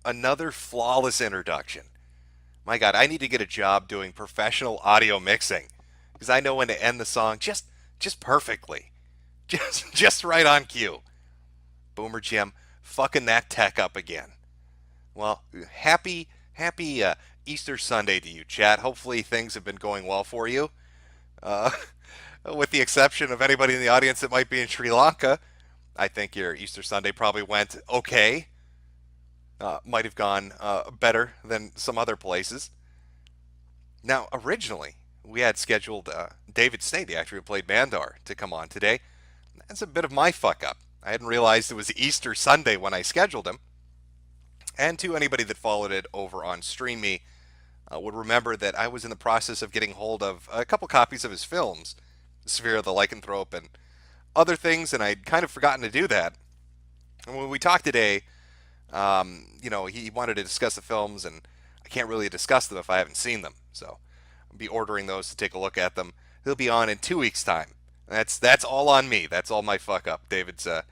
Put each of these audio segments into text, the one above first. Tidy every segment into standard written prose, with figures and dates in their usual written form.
Another flawless introduction. My God, I need to get a job doing professional audio mixing because I know when to end the song just perfectly, just right on cue. Boomer Jim, fucking that tech up again. Well, happy Easter Sunday to you, chat. Hopefully things have been going well for you. Uh, with the exception of anybody in the audience that might be in Sri Lanka, I think your Easter Sunday probably went okay. Might have gone better than some other places. Now, originally, we had scheduled David Snay, the actor who played Mandar, to come on today. That's a bit of my fuck up. I hadn't realized it was Easter Sunday when I scheduled him. And to anybody that followed it over on StreamMe, would remember that I was in the process of getting hold of a couple copies of his films, Sphere of the Lycanthrope and other things, and I'd kind of forgotten to do that. And when we talked today, he wanted to discuss the films, and I can't really discuss them if I haven't seen them. So I'll be ordering those to take a look at them. He'll be on in 2 weeks' time. That's all on me. That's all my fuck up. David's a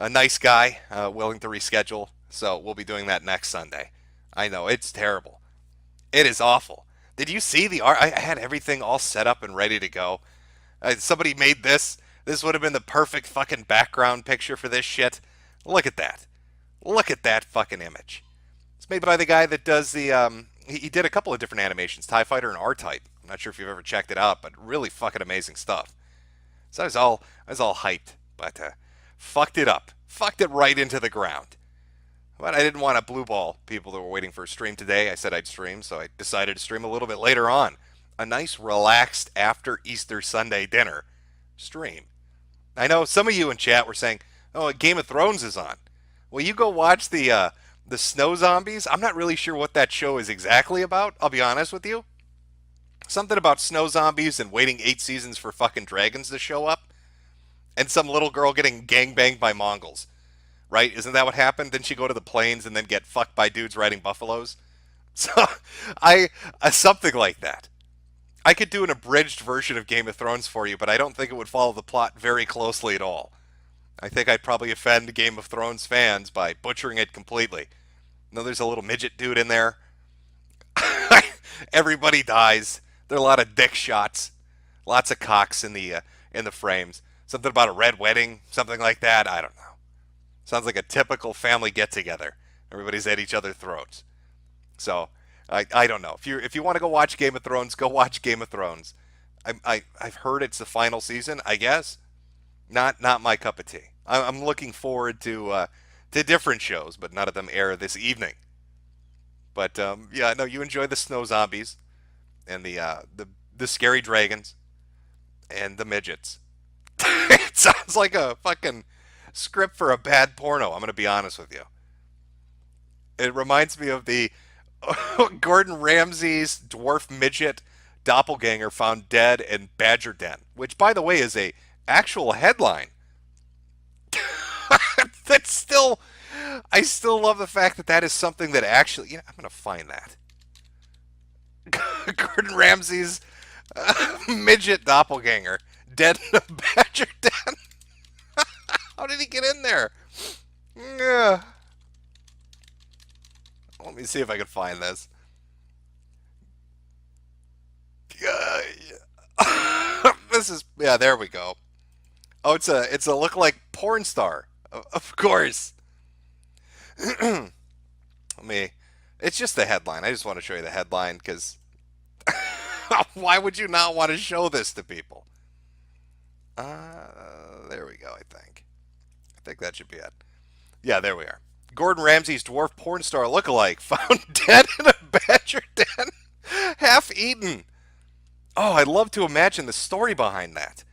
nice guy, willing to reschedule, so we'll be doing that next Sunday. I know, it's terrible. It is awful. Did you see the art? I had everything all set up and ready to go. Somebody made this. This would have been the perfect fucking background picture for this shit. Look at that. Look at that fucking image. It's made by the guy that does the, he did a couple of different animations, TIE Fighter and R-Type. I'm not sure if you've ever checked it out, but really fucking amazing stuff. So I was all hyped, but fucked it up. Fucked it right into the ground. But I didn't want to blue ball people that were waiting for a stream today. I said I'd stream, so I decided to stream a little bit later on. A nice, relaxed after Easter Sunday dinner stream. I know some of you in chat were saying, "Oh, Game of Thrones is on." Well, you go watch the Snow Zombies. I'm not really sure what that show is exactly about. I'll be honest with you. Something about snow zombies and waiting 8 seasons for fucking dragons to show up, and some little girl getting gangbanged by Mongols. Right? Isn't that what happened? Didn't she go to the plains and then get fucked by dudes riding buffaloes? So, something like that. I could do an abridged version of Game of Thrones for you, but I don't think it would follow the plot very closely at all. I think I'd probably offend Game of Thrones fans by butchering it completely. No, there's a little midget dude in there. Everybody dies. There are a lot of dick shots, lots of cocks in the frames. Something about a red wedding, something like that. I don't know. Sounds like a typical family get-together. Everybody's at each other's throats. So I don't know. If you want to go watch Game of Thrones, go watch Game of Thrones. I've heard it's the final season. I guess not my cup of tea. I'm looking forward to different shows, but none of them air this evening. But yeah, no, you enjoy the snow zombies and the scary dragons and the midgets. It sounds like a fucking script for a bad porno. I'm gonna be honest with you. It reminds me of the Gordon Ramsay's dwarf midget doppelganger found dead in Badger Den, which, by the way, is a actual headline. That's still, I still love the fact that that is something that actually. I'm gonna find that. Gordon Ramsay's midget doppelganger dead in a Badger Den. How did he get in there? Yeah. Let me see if I can find this. This is, yeah. There we go. Oh, it's a look-like porn star. Of course. Let me. It's just the headline. I just want to show you the headline because why would you not want to show this to people? There we go. I think that should be it. Yeah, there we are. Gordon Ramsay's dwarf porn star lookalike found dead in a badger den, half eaten. Oh, I'd love to imagine the story behind that.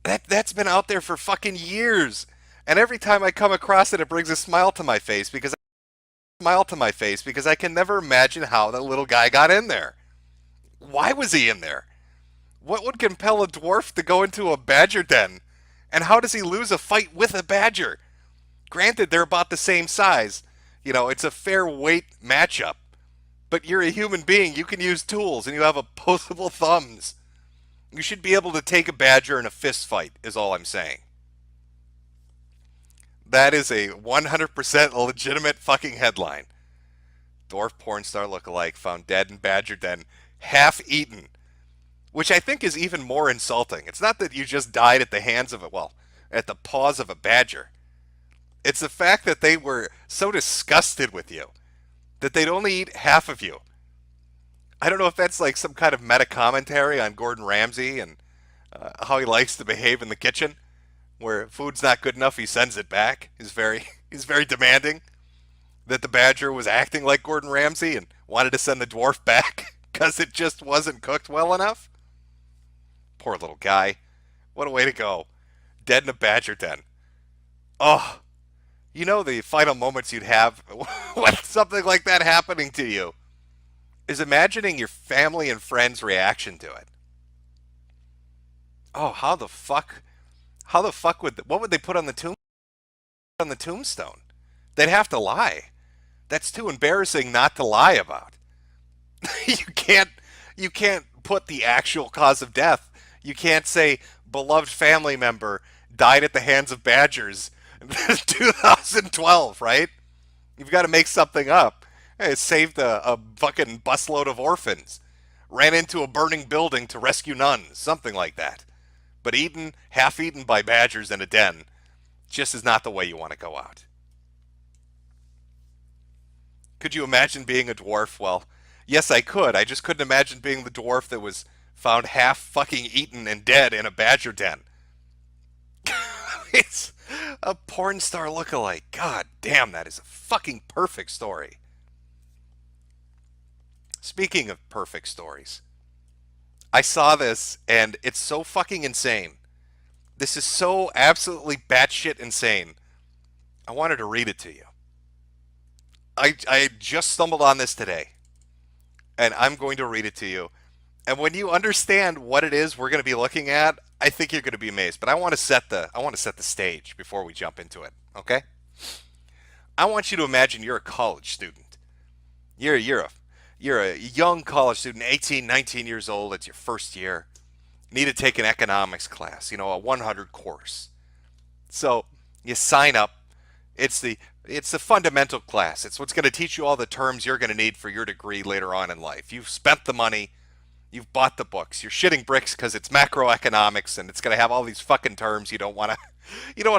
That's been out there for fucking years, and every time I come across it, it brings a smile to my face because I can never imagine how that little guy got in there. Why was he in there? What would compel a dwarf to go into a badger den? And how does he lose a fight with a badger? Granted, they're about the same size. It's a fair weight matchup. But you're a human being. You can use tools, and you have opposable thumbs. You should be able to take a badger in a fist fight, is all I'm saying. That is a 100% legitimate fucking headline. Dwarf porn star lookalike found dead in badger den, half eaten. Which I think is even more insulting. It's not that you just died at the hands of at the paws of a badger. It's the fact that they were so disgusted with you that they'd only eat half of you. I don't know if that's like some kind of meta commentary on Gordon Ramsay and how he likes to behave in the kitchen, where food's not good enough, he sends it back. He's very demanding. That the badger was acting like Gordon Ramsay and wanted to send the dwarf back because it just wasn't cooked well enough. Poor little guy. What a way to go. Dead in a badger den. Oh, you know the final moments you'd have with something like that happening to you is imagining your family and friends' reaction to it. Oh, how the fuck what would they put on the tombstone? They'd have to lie. That's too embarrassing not to lie about. you can't you can't put the actual cause of death. You can't say beloved family member died at the hands of badgers in 2012, right? You've got to make something up. Hey, it saved a fucking busload of orphans. Ran into a burning building to rescue nuns, something like that. But half eaten by badgers in a den, just is not the way you want to go out. Could you imagine being a dwarf? Well, yes, I could. I just couldn't imagine being the dwarf that was found half fucking eaten and dead in a badger den. It's a porn star lookalike. God damn, that is a fucking perfect story. Speaking of perfect stories, I saw this and it's so fucking insane. This is so absolutely batshit insane. I wanted to read it to you. I just stumbled on this today, and I'm going to read it to you. And when you understand what it is we're going to be looking at, I think you're going to be amazed. But I want to set the stage before we jump into it. Okay? I want you to imagine you're a college student. You're a young college student, 18, 19 years old. It's your first year. You need to take an economics class. A 100 course. So you sign up. It's the fundamental class. It's what's going to teach you all the terms you're going to need for your degree later on in life. You've spent the money. You've bought the books. You're shitting bricks because it's macroeconomics and it's going to have all these fucking terms you don't want to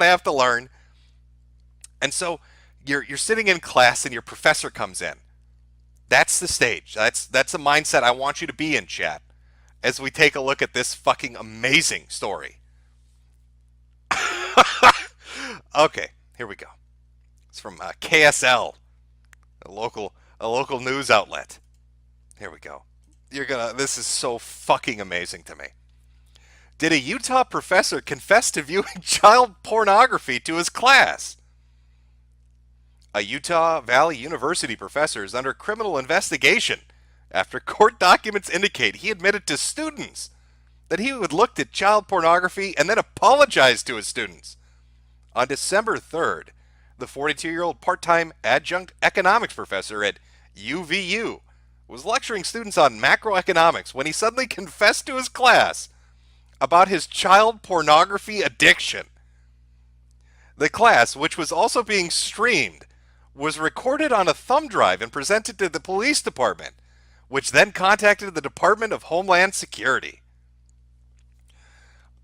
have to learn. And so you're sitting in class and your professor comes in. That's the stage. That's the mindset I want you to be in, chat, as we take a look at this fucking amazing story. Okay, here we go. It's from KSL, a local news outlet. Here we go. This is so fucking amazing to me. Did a Utah professor confess to viewing child pornography to his class? A Utah Valley University professor is under criminal investigation after court documents indicate he admitted to students that he had looked at child pornography and then apologized to his students. On December 3rd, the 42-year-old part-time adjunct economics professor at UVU was lecturing students on macroeconomics when he suddenly confessed to his class about his child pornography addiction. The class, which was also being streamed, was recorded on a thumb drive and presented to the police department, which then contacted the Department of Homeland Security.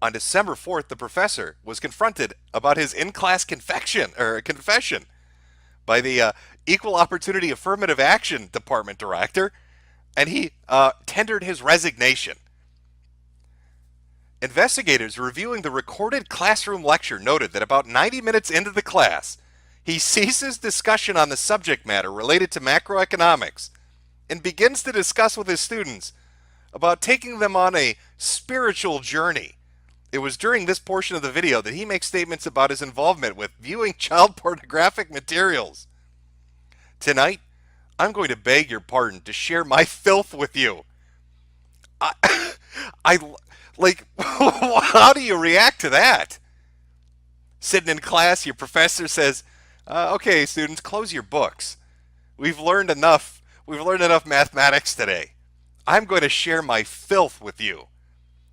On December 4th, the professor was confronted about his in-class confession by the Equal Opportunity Affirmative Action Department director, and he tendered his resignation. Investigators reviewing the recorded classroom lecture noted that about 90 minutes into the class, he ceases discussion on the subject matter related to macroeconomics and begins to discuss with his students about taking them on a spiritual journey. It was during this portion of the video that he makes statements about his involvement with viewing child pornographic materials. Tonight, I'm going to beg your pardon to share my filth with you. How do you react to that? Sitting in class, your professor says, okay, students, close your books. We've learned enough mathematics today. I'm going to share my filth with you.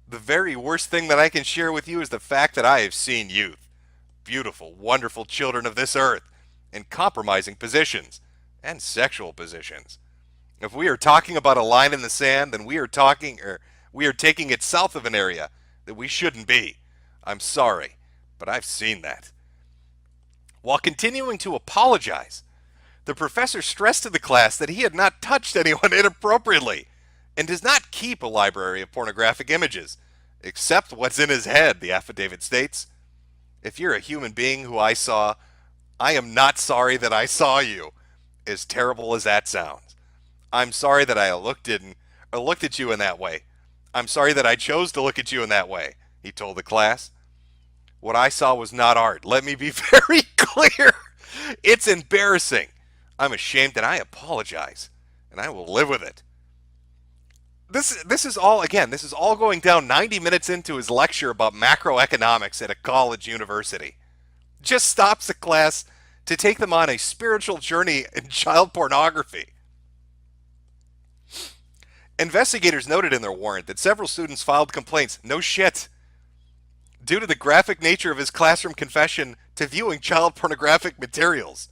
The very worst thing that I can share with you is the fact that I have seen youth, beautiful, wonderful children of this earth, in compromising positions, and sexual positions. If we are talking about a line in the sand, then we are taking it south of an area that we shouldn't be. I'm sorry, but I've seen that. While continuing to apologize, the professor stressed to the class that he had not touched anyone inappropriately and does not keep a library of pornographic images, except what's in his head, the affidavit states. If you're a human being who I saw, I am not sorry that I saw you, as terrible as that sounds. I'm sorry that I looked at you in that way. I'm sorry that I chose to look at you in that way, he told the class. What I saw was not art. Let me be very clear. It's embarrassing. I'm ashamed and I apologize. And I will live with it. This is all going down 90 minutes into his lecture about macroeconomics at a college university. Just stops the class to take them on a spiritual journey in child pornography. Investigators noted in their warrant that several students filed complaints, no shit, due to the graphic nature of his classroom confession to viewing child pornographic materials.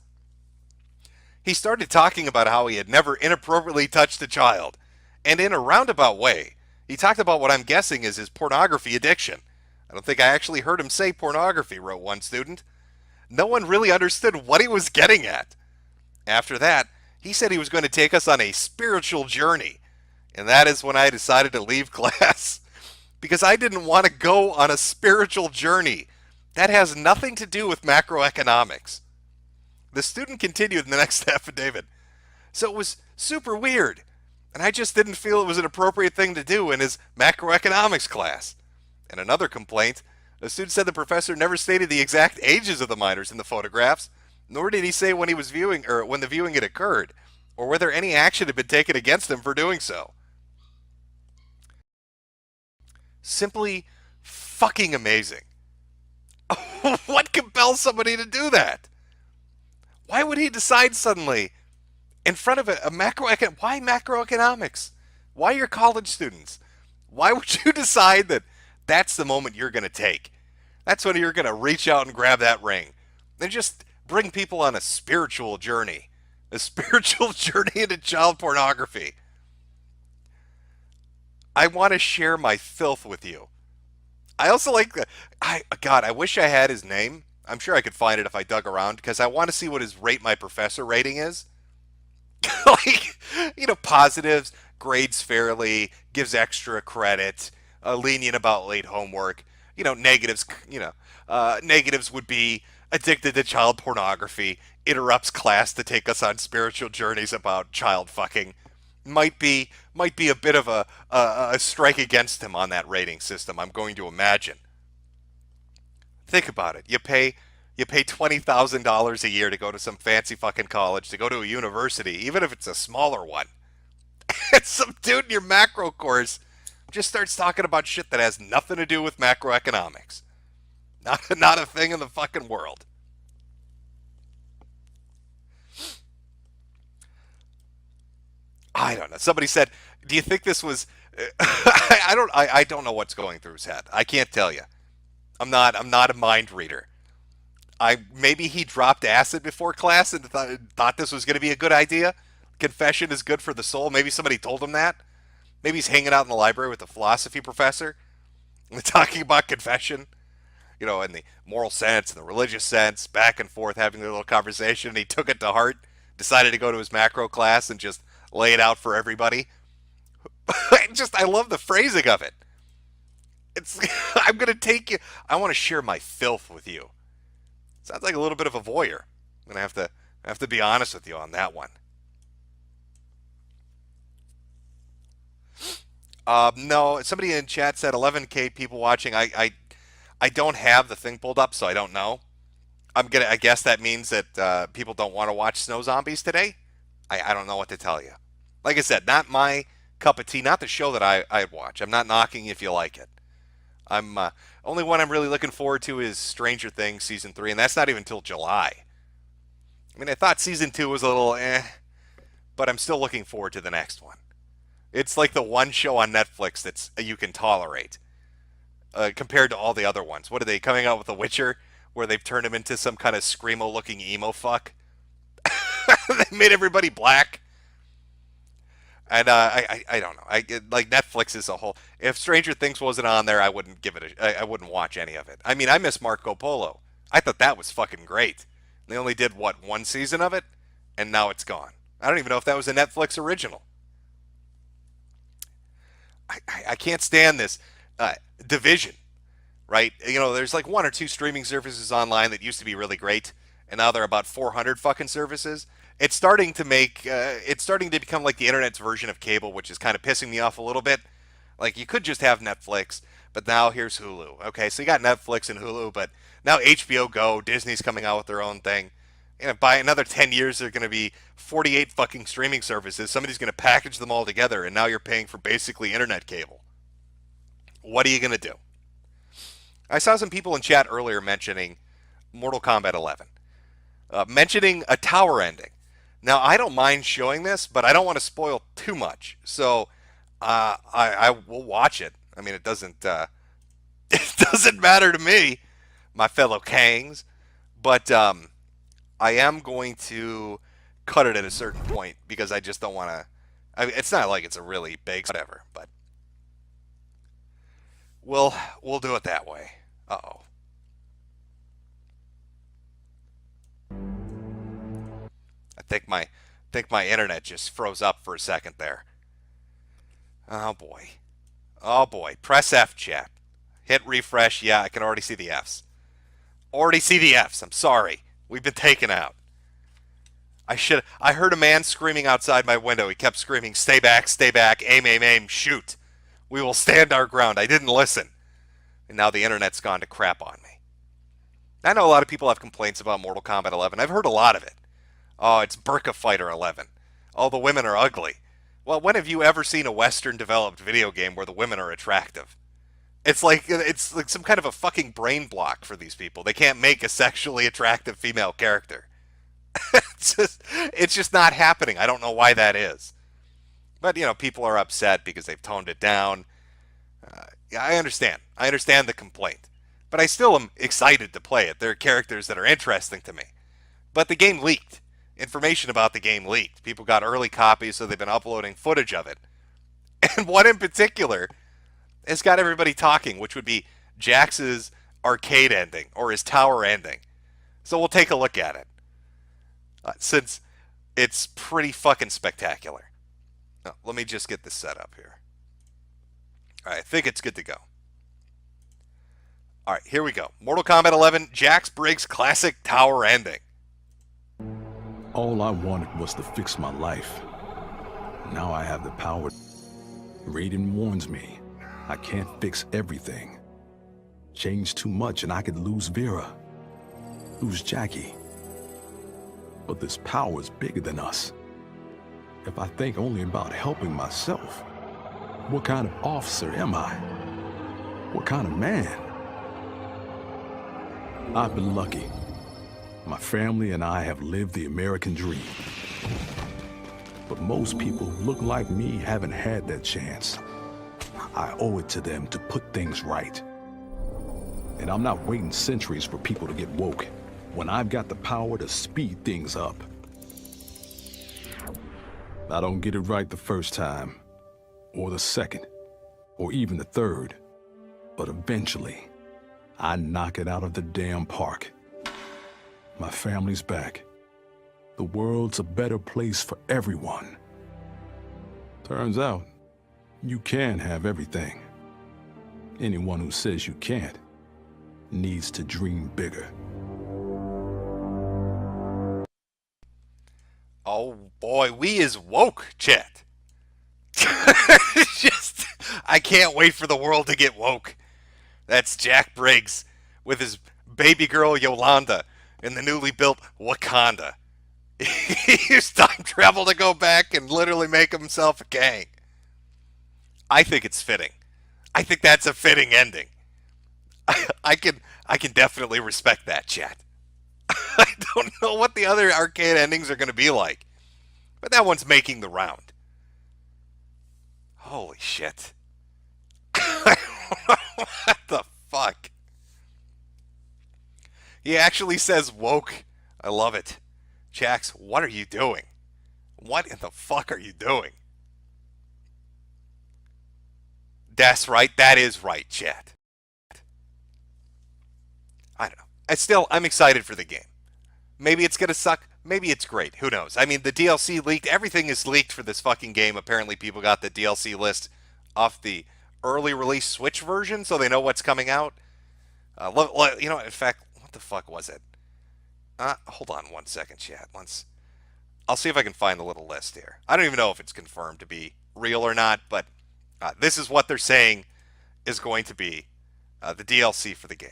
He started talking about how he had never inappropriately touched a child, and in a roundabout way, he talked about what I'm guessing is his pornography addiction. I don't think I actually heard him say pornography, wrote one student. No one really understood what he was getting at. After that, he said he was going to take us on a spiritual journey, and that is when I decided to leave class. Because I didn't want to go on a spiritual journey. That has nothing to do with macroeconomics. The student continued in the next affidavit. So it was super weird, and I just didn't feel it was an appropriate thing to do in his macroeconomics class. In another complaint, the student said the professor never stated the exact ages of the minors in the photographs, nor did he say when he was viewing or when the viewing had occurred, or whether any action had been taken against him for doing so. Simply fucking amazing. What compels somebody to do that? Why would he decide suddenly in front of why macroeconomics? Why your college students? Why would you decide that that's the moment you're going to take? That's when you're going to reach out and grab that ring. And just bring people on a spiritual journey. A spiritual journey into child pornography. I want to share my filth with you. I also like the. I wish I had his name. I'm sure I could find it if I dug around because I want to see what his rate my professor rating is. Like, positives, grades fairly, gives extra credit, lenient about late homework. Negatives. Negatives would be addicted to child pornography, interrupts class to take us on spiritual journeys about child fucking. Might be a bit of a strike against him on that rating system, I'm going to imagine. Think about it. You pay $20,000 a year to go to some fancy fucking college, to go to a university, even if it's a smaller one. And some dude in your macro course just starts talking about shit that has nothing to do with macroeconomics. Not a thing in the fucking world. I don't know. Somebody said, "Do you think this was?" I don't know what's going through his head. I can't tell you. I'm not a mind reader. Maybe he dropped acid before class and thought this was going to be a good idea. Confession is good for the soul. Maybe somebody told him that. Maybe he's hanging out in the library with the philosophy professor and talking about confession. In the moral sense and the religious sense, back and forth, having their little conversation. And he took it to heart, decided to go to his macro class and just lay it out for everybody. I love the phrasing of it. It's I'm gonna take you. I want to share my filth with you. Sounds like a little bit of a voyeur. I'm gonna have to be honest with you on that one. No, somebody in chat said 11K people watching. I don't have the thing pulled up, so I don't know. I guess that means that people don't want to watch Snow Zombies today. I don't know what to tell you. Like I said, not my cup of tea, not the show that I'd watch. I'm not knocking if you like it. Only one I'm really looking forward to is Stranger Things Season 3, and that's not even until July. I mean, I thought Season 2 was a little but I'm still looking forward to the next one. It's like the one show on Netflix that's you can tolerate compared to all the other ones. What are they coming out with The Witcher, where they've turned him into some kind of screamo-looking emo fuck? They made everybody black. And I don't know. Like Netflix as a whole. If Stranger Things wasn't on there, I wouldn't give it. I wouldn't watch any of it. I mean, I miss Marco Polo. I thought that was fucking great. They only did what, one season of it, and now it's gone. I don't even know if that was a Netflix original. I can't stand this division. Right? You know, there's like one or two streaming services online that used to be really great, and now there are about 400 fucking services. It's starting to become like the internet's version of cable, which is kind of pissing me off a little bit. Like you could just have Netflix, but now here's Hulu. Okay, so you got Netflix and Hulu, but now HBO Go, Disney's coming out with their own thing. You know, by another 10 years, there are going to be 48 fucking streaming services. Somebody's going to package them all together, and now you're paying for basically internet cable. What are you going to do? I saw some people in chat earlier mentioning Mortal Kombat 11, mentioning a tower ending. Now, I don't mind showing this, but I don't want to spoil too much, so I will watch it. I mean, it doesn't it doesn't matter to me, my fellow Kangs, but I am going to cut it at a certain point because I just don't want to. I mean, it's not like it's a really big whatever, but we'll do it that way. Uh-oh. I think my internet just froze up for a second there. Oh boy. Oh boy. Press F, chat. Hit refresh. Yeah, I can already see the Fs. Already see the Fs. I'm sorry. We've been taken out. I heard a man screaming outside my window. He kept screaming, stay back, aim, aim, aim, shoot. We will stand our ground. I didn't listen. And now the internet's gone to crap on me. I know a lot of people have complaints about Mortal Kombat 11. I've heard a lot of it. Oh, it's Burka Fighter 11. Oh, the women are ugly. Well, when have you ever seen a Western-developed video game where the women are attractive? It's like some kind of a fucking brain block for these people. They can't make a sexually attractive female character. It's just not happening. I don't know why that is. But, you know, people are upset because they've toned it down. Yeah, I understand. I understand the complaint. But I still am excited to play it. There are characters that are interesting to me. But the game leaked. Information about the game leaked. People got early copies, so they've been uploading footage of it. And one in particular has got everybody talking, which would be Jax's arcade ending, or his tower ending. So we'll take a look at it. Since it's pretty fucking spectacular. Now, let me just get this set up here. Alright, I think it's good to go. Alright, here we go. Mortal Kombat 11, Jax Briggs classic tower ending. All I wanted was to fix my life. Now I have the power. Raiden warns me, I can't fix everything. Change too much and I could lose Vera, lose Jackie. But this power is bigger than us. If I think only about helping myself, what kind of officer am I? What kind of man? I've been lucky. My family and I have lived the American dream. But most people who look like me haven't had that chance. I owe it to them to put things right. And I'm not waiting centuries for people to get woke when I've got the power to speed things up. I don't get it right the first time, or the second, or even the third, but eventually, I knock it out of the damn park. My family's back. The world's a better place for everyone. Turns out, you can have everything. Anyone who says you can't needs to dream bigger. Oh boy, we is woke, chat. Just, I can't wait for the world to get woke. That's Jack Briggs with his baby girl Yolanda in the newly built Wakanda. He used time travel to go back and literally make himself a king. I think it's fitting. I think that's a fitting ending. I can definitely respect that, chat. I don't know what the other arcade endings are going to be like, but that one's making the round. Holy shit. What the fuck? He actually says woke. I love it. Jax, what are you doing? What in the fuck are you doing? That's right. That is right, chat. I don't know. I'm excited for the game. Maybe it's going to suck. Maybe it's great. Who knows? I mean, the DLC leaked. Everything is leaked for this fucking game. Apparently, people got the DLC list off the early release Switch version, so they know what's coming out. In fact, what the fuck was it? Hold on one second, chat. I'll see if I can find the little list here. I don't even know if it's confirmed to be real or not, but this is what they're saying is going to be the DLC for the game.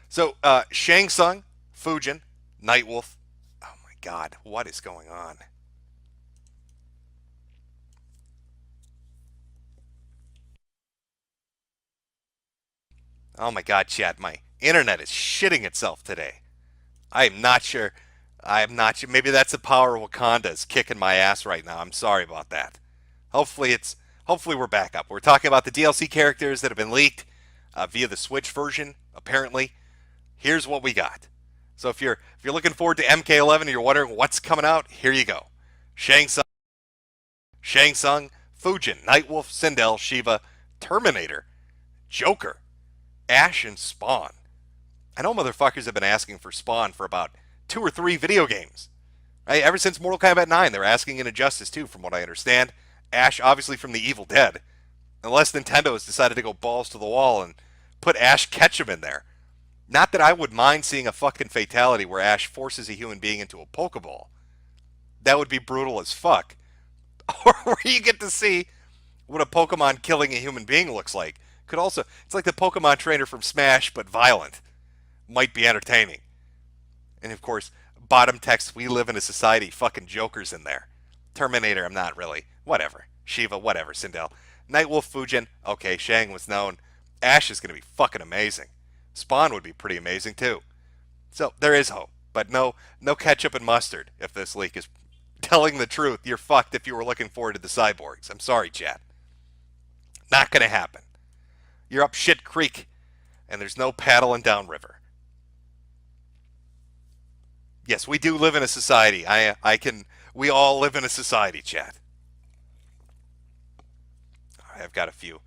So, Shang Tsung, Fujin, Nightwolf. Oh my god, what is going on? Oh my god, chat, my internet is shitting itself today. I am not sure. Maybe that's the power of Wakanda is kicking my ass right now. I'm sorry about that. Hopefully we're back up. We're talking about the DLC characters that have been leaked via the Switch version, apparently. Here's what we got. So if you're looking forward to MK11 and you're wondering what's coming out, here you go. Shang Tsung, Fujin, Nightwolf, Sindel, Shiva, Terminator, Joker, Ash, and Spawn. I know motherfuckers have been asking for Spawn for about 2 or 3 video games. Right? Ever since Mortal Kombat 9, they're asking in Injustice 2, from what I understand. Ash, obviously, from the Evil Dead. Unless Nintendo has decided to go balls to the wall and put Ash Ketchum in there. Not that I would mind seeing a fucking fatality where Ash forces a human being into a Pokeball. That would be brutal as fuck. Or where you get to see what a Pokemon killing a human being looks like. It's like the Pokemon trainer from Smash, but violent. Might be entertaining. And of course, bottom text, we live in a society, fucking Joker's in there. Terminator, I'm not really. Whatever. Shiva, whatever. Sindel. Nightwolf, Fujin, okay, Shang was known. Ash is going to be fucking amazing. Spawn would be pretty amazing too. So there is hope, but no ketchup and mustard. If this leak is telling the truth, you're fucked if you were looking forward to the cyborgs. I'm sorry, chat. Not gonna happen. You're up shit creek, and there's no paddling downriver. Yes, we do live in a society. We all live in a society, chat. I've got a few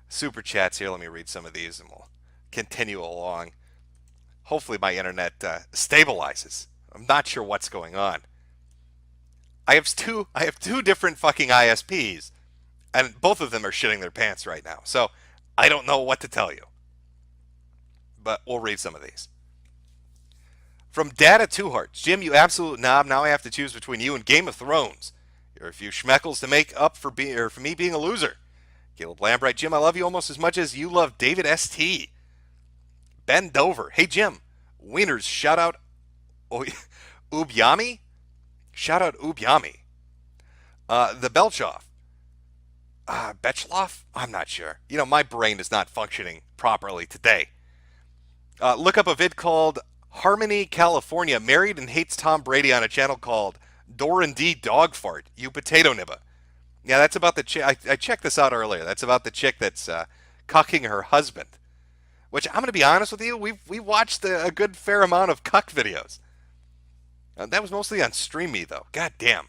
super chats here. Let me read some of these, and we'll continue along. Hopefully my internet stabilizes. I'm not sure what's going on. I have two different fucking ISPs, and both of them are shitting their pants right now. So I don't know what to tell you. But we'll read some of these. From Data Two Hearts, Jim, you absolute knob. Now I have to choose between you and Game of Thrones. You're a few schmeckles to make up for me being a loser. Caleb Lambright, Jim, I love you almost as much as you love David St. Ben Dover, hey Jim, Wieners, shout out Ubyami? Shout out Ubyami. The Belchoff. Betchloff? I'm not sure. My brain is not functioning properly today. Look up a vid called Harmony, California, married and hates Tom Brady on a channel called Doran D. Dogfart, you potato nibba. Yeah, that's about the chick. I checked this out earlier. That's about the chick that's cucking her husband. Which, I'm going to be honest with you, we watched a good fair amount of cuck videos. That was mostly on Stream Me, though. God damn.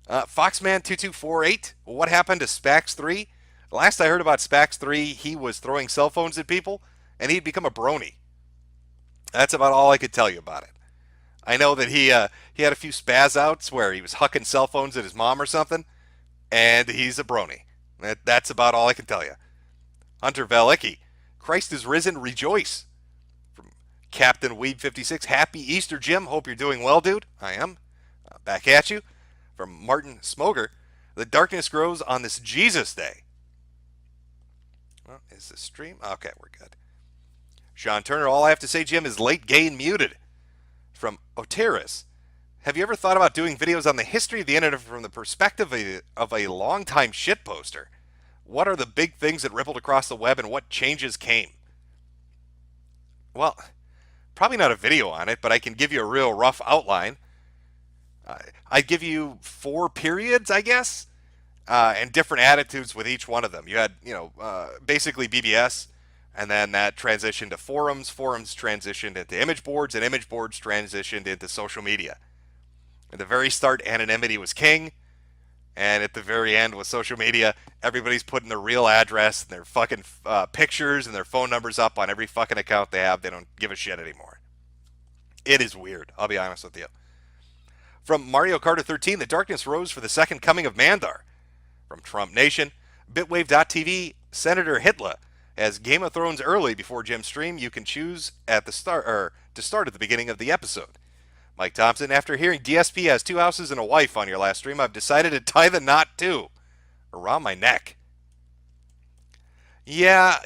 Foxman2248, what happened to Spax 3? Last I heard about Spax 3, he was throwing cell phones at people, and he'd become a brony. That's about all I could tell you about it. I know that he had a few spaz outs where he was hucking cell phones at his mom or something, and he's a brony. That's about all I can tell you. Hunter Valecki, Christ is risen, rejoice. From Captain Weeb56, happy Easter, Jim. Hope you're doing well, dude. I am. Back at you. From Martin Smoger, the darkness grows on this Jesus day. Well, is the stream? Okay, we're good. Sean Turner, all I have to say, Jim, is late, gay, and muted. From Oteris, have you ever thought about doing videos on the history of the internet from the perspective of a longtime shitposter? What are the big things that rippled across the web and what changes came? Well, probably not a video on it, but I can give you a real rough outline. I'd give you 4 periods, I guess, and different attitudes with each one of them. You had, basically BBS, And then that transitioned to forums. Forums transitioned into image boards, and image boards transitioned into social media. At the very start, anonymity was king. And at the very end with social media, everybody's putting their real address and their fucking pictures and their phone numbers up on every fucking account they have. They don't give a shit anymore. It is weird, I'll be honest with you. From Mario Kart 13, the darkness rose for the second coming of Mandar. From Trump Nation, Bitwave.tv, Senator Hitler has Game of Thrones early before Jim's stream. You can choose at the start or to start at the beginning of the episode. Mike Thompson, after hearing DSP has 2 houses and a wife on your last stream, I've decided to tie the knot too around my neck. Yeah,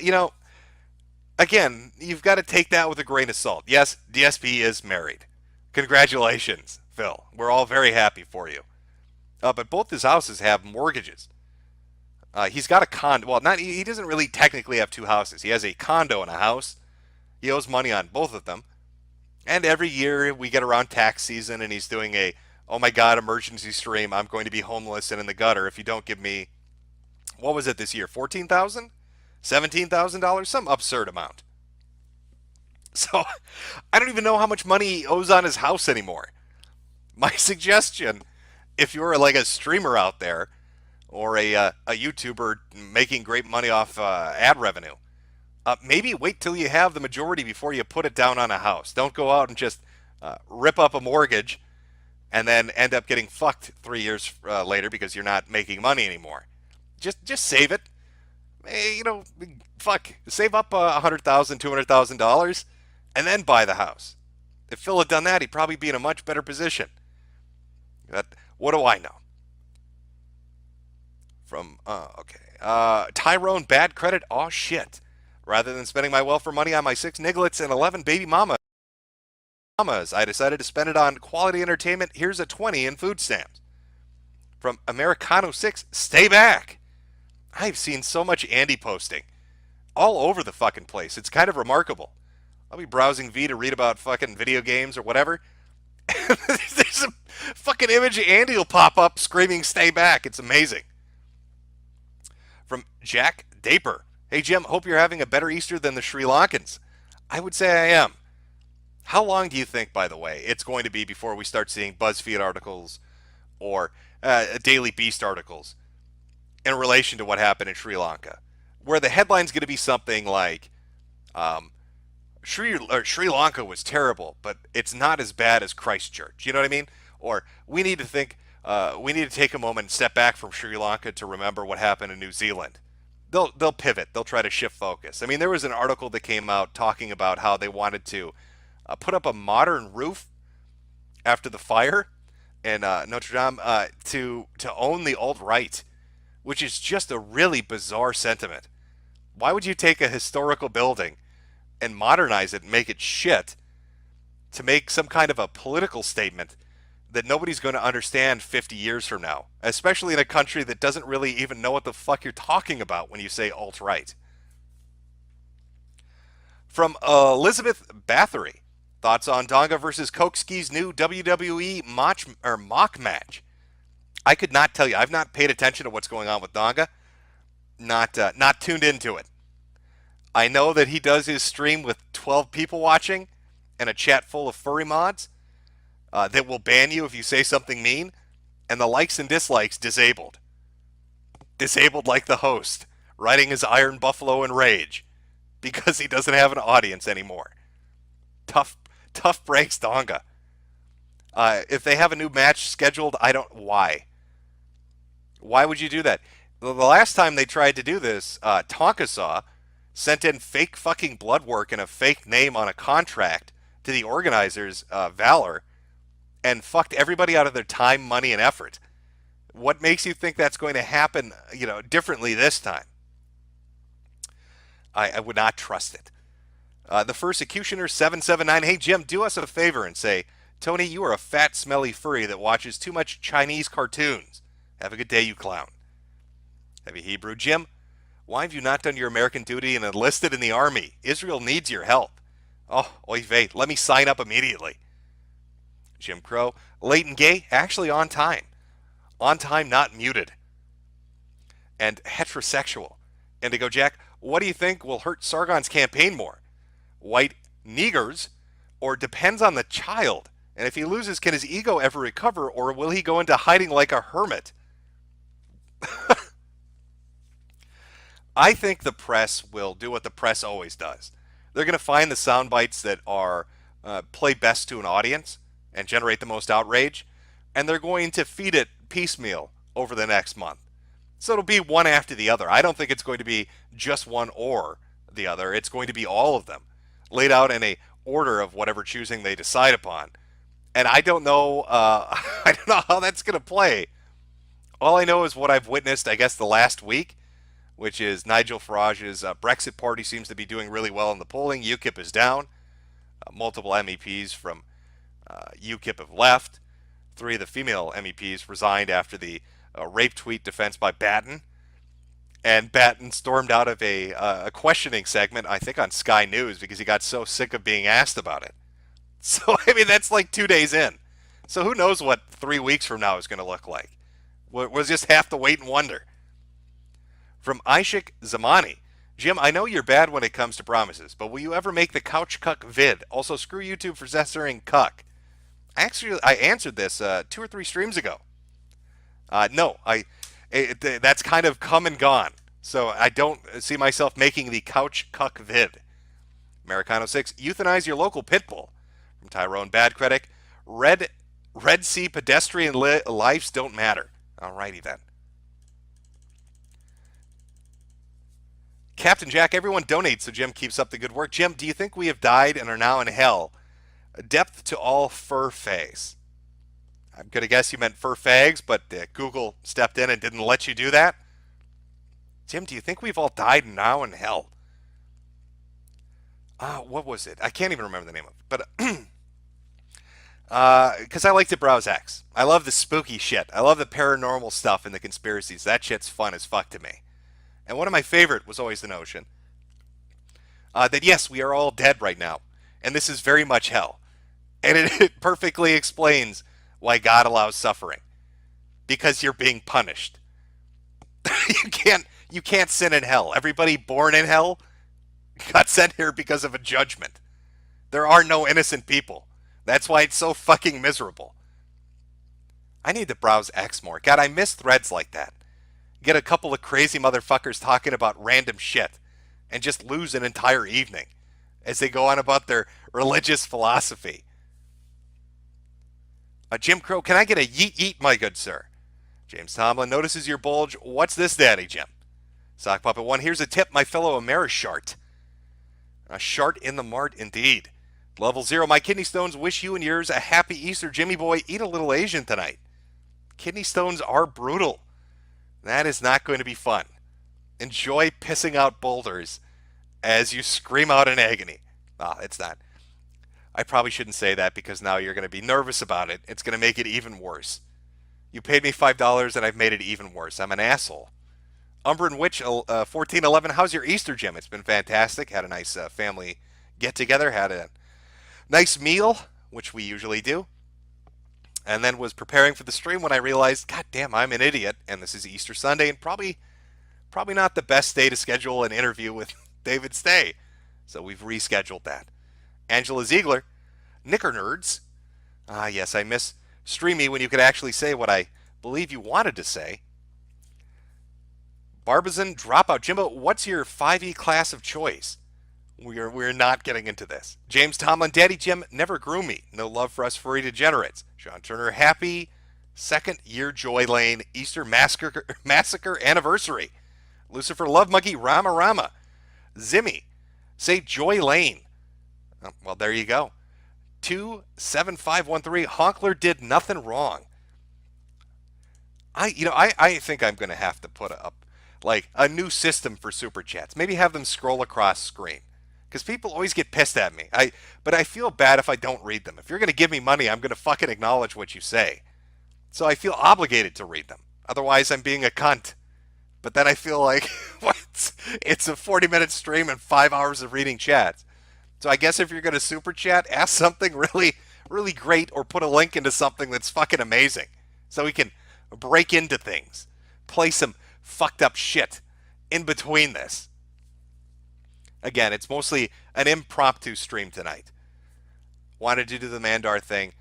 again, you've got to take that with a grain of salt. Yes, DSP is married. Congratulations, Phil. We're all very happy for you. But both his houses have mortgages. He's got a condo. Well, he doesn't really technically have 2 houses. He has a condo and a house. He owes money on both of them. And every year we get around tax season and he's doing a, oh my God, emergency stream. I'm going to be homeless and in the gutter if you don't give me, what was it this year? $14,000? $17,000? Some absurd amount. So I don't even know how much money he owes on his house anymore. My suggestion, if you're like a streamer out there or a YouTuber making great money off ad revenue, maybe wait till you have the majority before you put it down on a house. Don't go out and just rip up a mortgage and then end up getting fucked 3 years later because you're not making money anymore. Just save it. Save up $100,000, $200,000, and then buy the house. If Phil had done that, he'd probably be in a much better position. What do I know? From Tyrone, bad credit. Oh shit. Rather than spending my welfare money on my 6 nigglets and 11 baby mamas, I decided to spend it on quality entertainment. Here's a 20 in food stamps. From Americano 6, stay back. I've seen so much Andy posting all over the fucking place. It's kind of remarkable. I'll be browsing V to read about fucking video games or whatever. There's a fucking image of Andy will pop up screaming, stay back. It's amazing. From Jack Daper. Hey, Jim, hope you're having a better Easter than the Sri Lankans. I would say I am. How long do you think, by the way, it's going to be before we start seeing BuzzFeed articles or Daily Beast articles in relation to what happened in Sri Lanka, where the headline's going to be something like, Sri Lanka was terrible, but it's not as bad as Christchurch. You know what I mean? Or we need to take a moment and step back from Sri Lanka to remember what happened in New Zealand. They'll pivot. They'll try to shift focus. I mean, there was an article that came out talking about how they wanted to put up a modern roof after the fire in Notre Dame to own the alt-right, which is just a really bizarre sentiment. Why would you take a historical building and modernize it and make it shit to make some kind of a political statement that nobody's going to understand 50 years from now, especially in a country that doesn't really even know what the fuck you're talking about when you say alt-right? From Elizabeth Bathory, thoughts on Donga versus Koki's new WWE mock match. I could not tell you. I've not paid attention to what's going on with Donga. Not tuned into it. I know that he does his stream with 12 people watching and a chat full of furry mods that will ban you if you say something mean, and the likes and dislikes disabled. Disabled like the host, riding his Iron Buffalo in rage because he doesn't have an audience anymore. Tough breaks, Donga. If they have a new match scheduled, why? Why would you do that? The last time they tried to do this, Tonkasaw sent in fake fucking blood work and a fake name on a contract to the organizers, Valor, and fucked everybody out of their time, money, and effort. What makes you think that's going to happen, differently this time? I would not trust it. The Persecutioner 779, hey Jim, do us a favor and say, Tony, you are a fat, smelly furry that watches too much Chinese cartoons. Have a good day, you clown. Heavy Hebrew, Jim, why have you not done your American duty and enlisted in the army? Israel needs your help. Oh, oy vey, let me sign up immediately. Jim Crow, Leighton Gay, actually on time. On time, not muted. And heterosexual. Indigo Jack, What do you think will hurt Sargon's campaign more? White niggers, or depends on the child? And if he loses, can his ego ever recover, or will he go into hiding like a hermit? I think the press will do what the press always does. They're going to find the sound bites that are play best to an audience and generate the most outrage, and they're going to feed it piecemeal over the next month. So it'll be one after the other. I don't think it's going to be just one or the other. It's going to be all of them, laid out in a order of whatever choosing they decide upon. And I don't know. I don't know how that's going to play. All I know is what I've witnessed, I guess, the last week, which is Nigel Farage's Brexit party seems to be doing really well in the polling. UKIP is down. Multiple MEPs from UKIP have left. 3 of the female MEPs resigned after the rape tweet defense by Batten. And Batten stormed out of a questioning segment, I think on Sky News, because he got so sick of being asked about it. So, I mean, that's like 2 days in. So who knows what 3 weeks from now is going to look like. We'll just have to wait and wonder. From Ishik Zamani. Jim, I know you're bad when it comes to promises, but will you ever make the couch cuck vid? Also, screw YouTube for censoring cuck. Actually, I answered this 2 or 3 streams ago. No, that's kind of come and gone. So I don't see myself making the couch cuck vid. Americano 6, euthanize your local pit bull. From Tyrone Bad Critic, Red Sea pedestrian lives don't matter. Alrighty then. Captain Jack, everyone donates so Jim keeps up the good work. Jim, do you think we have died and are now in hell? Depth to all fur fags. I'm going to guess you meant fur fags, but Google stepped in and didn't let you do that. Jim, do you think we've all died and now in hell? What was it? I can't even remember the name of it. But because I like to browse X. I love the spooky shit. I love the paranormal stuff and the conspiracies. That shit's fun as fuck to me. And one of my favorite was always the notion that yes, we are all dead right now, and this is very much hell. And it perfectly explains why God allows suffering. Because you're being punished. You can't sin in hell. Everybody born in hell got sent here because of a judgment. There are no innocent people. That's why it's so fucking miserable. I need to browse X more. God, I miss threads like that. Get a couple of crazy motherfuckers talking about random shit and just lose an entire evening as they go on about their religious philosophy. Jim Crow, can I get a yeet yeet, my good sir? James Tomlin notices your bulge. What's this, Daddy Jim? Sock Puppet 1, here's a tip, my fellow Amerishart. A shart in the mart, indeed. Level 0, my kidney stones wish you and yours a happy Easter, Jimmy boy. Eat a little Asian tonight. Kidney stones are brutal. That is not going to be fun. Enjoy pissing out boulders as you scream out in agony. It's not. I probably shouldn't say that because now you're going to be nervous about it. It's going to make it even worse. You paid me $5 and I've made it even worse. I'm an asshole. Umbran Witch 1411, how's your Easter, Jim? It's been fantastic. Had a nice family get-together. Had a nice meal, which we usually do. And then was preparing for the stream when I realized, God damn, I'm an idiot. And this is Easter Sunday and probably not the best day to schedule an interview with David Stay. So we've rescheduled that. Angela Ziegler, Knicker Nerds. Yes, I miss Streamy when you could actually say what I believe you wanted to say. Barbazan Dropout. Jimbo, what's your 5e class of choice? We're not getting into this. James Tomlin, Daddy Jim never grew me. No love for us furry degenerates. Sean Turner, happy 2nd year Joy Lane Easter Massacre anniversary. Lucifer Love Muggy Rama Rama. Zimmy, say Joy Lane. Oh, well, there you go. 27513. Honkler did nothing wrong. I think I'm going to have to put up like a new system for super chats. Maybe have them scroll across screen. Because people always get pissed at me. But I feel bad if I don't read them. If you're going to give me money, I'm going to fucking acknowledge what you say. So I feel obligated to read them. Otherwise, I'm being a cunt. But then I feel like it's a 40-minute stream and 5 hours of reading chats. So I guess if you're going to super chat, ask something really, really great or put a link into something that's fucking amazing. So we can break into things. Play some fucked up shit in between this. Again, it's mostly an impromptu stream tonight. Wanted to do the Mandar thing.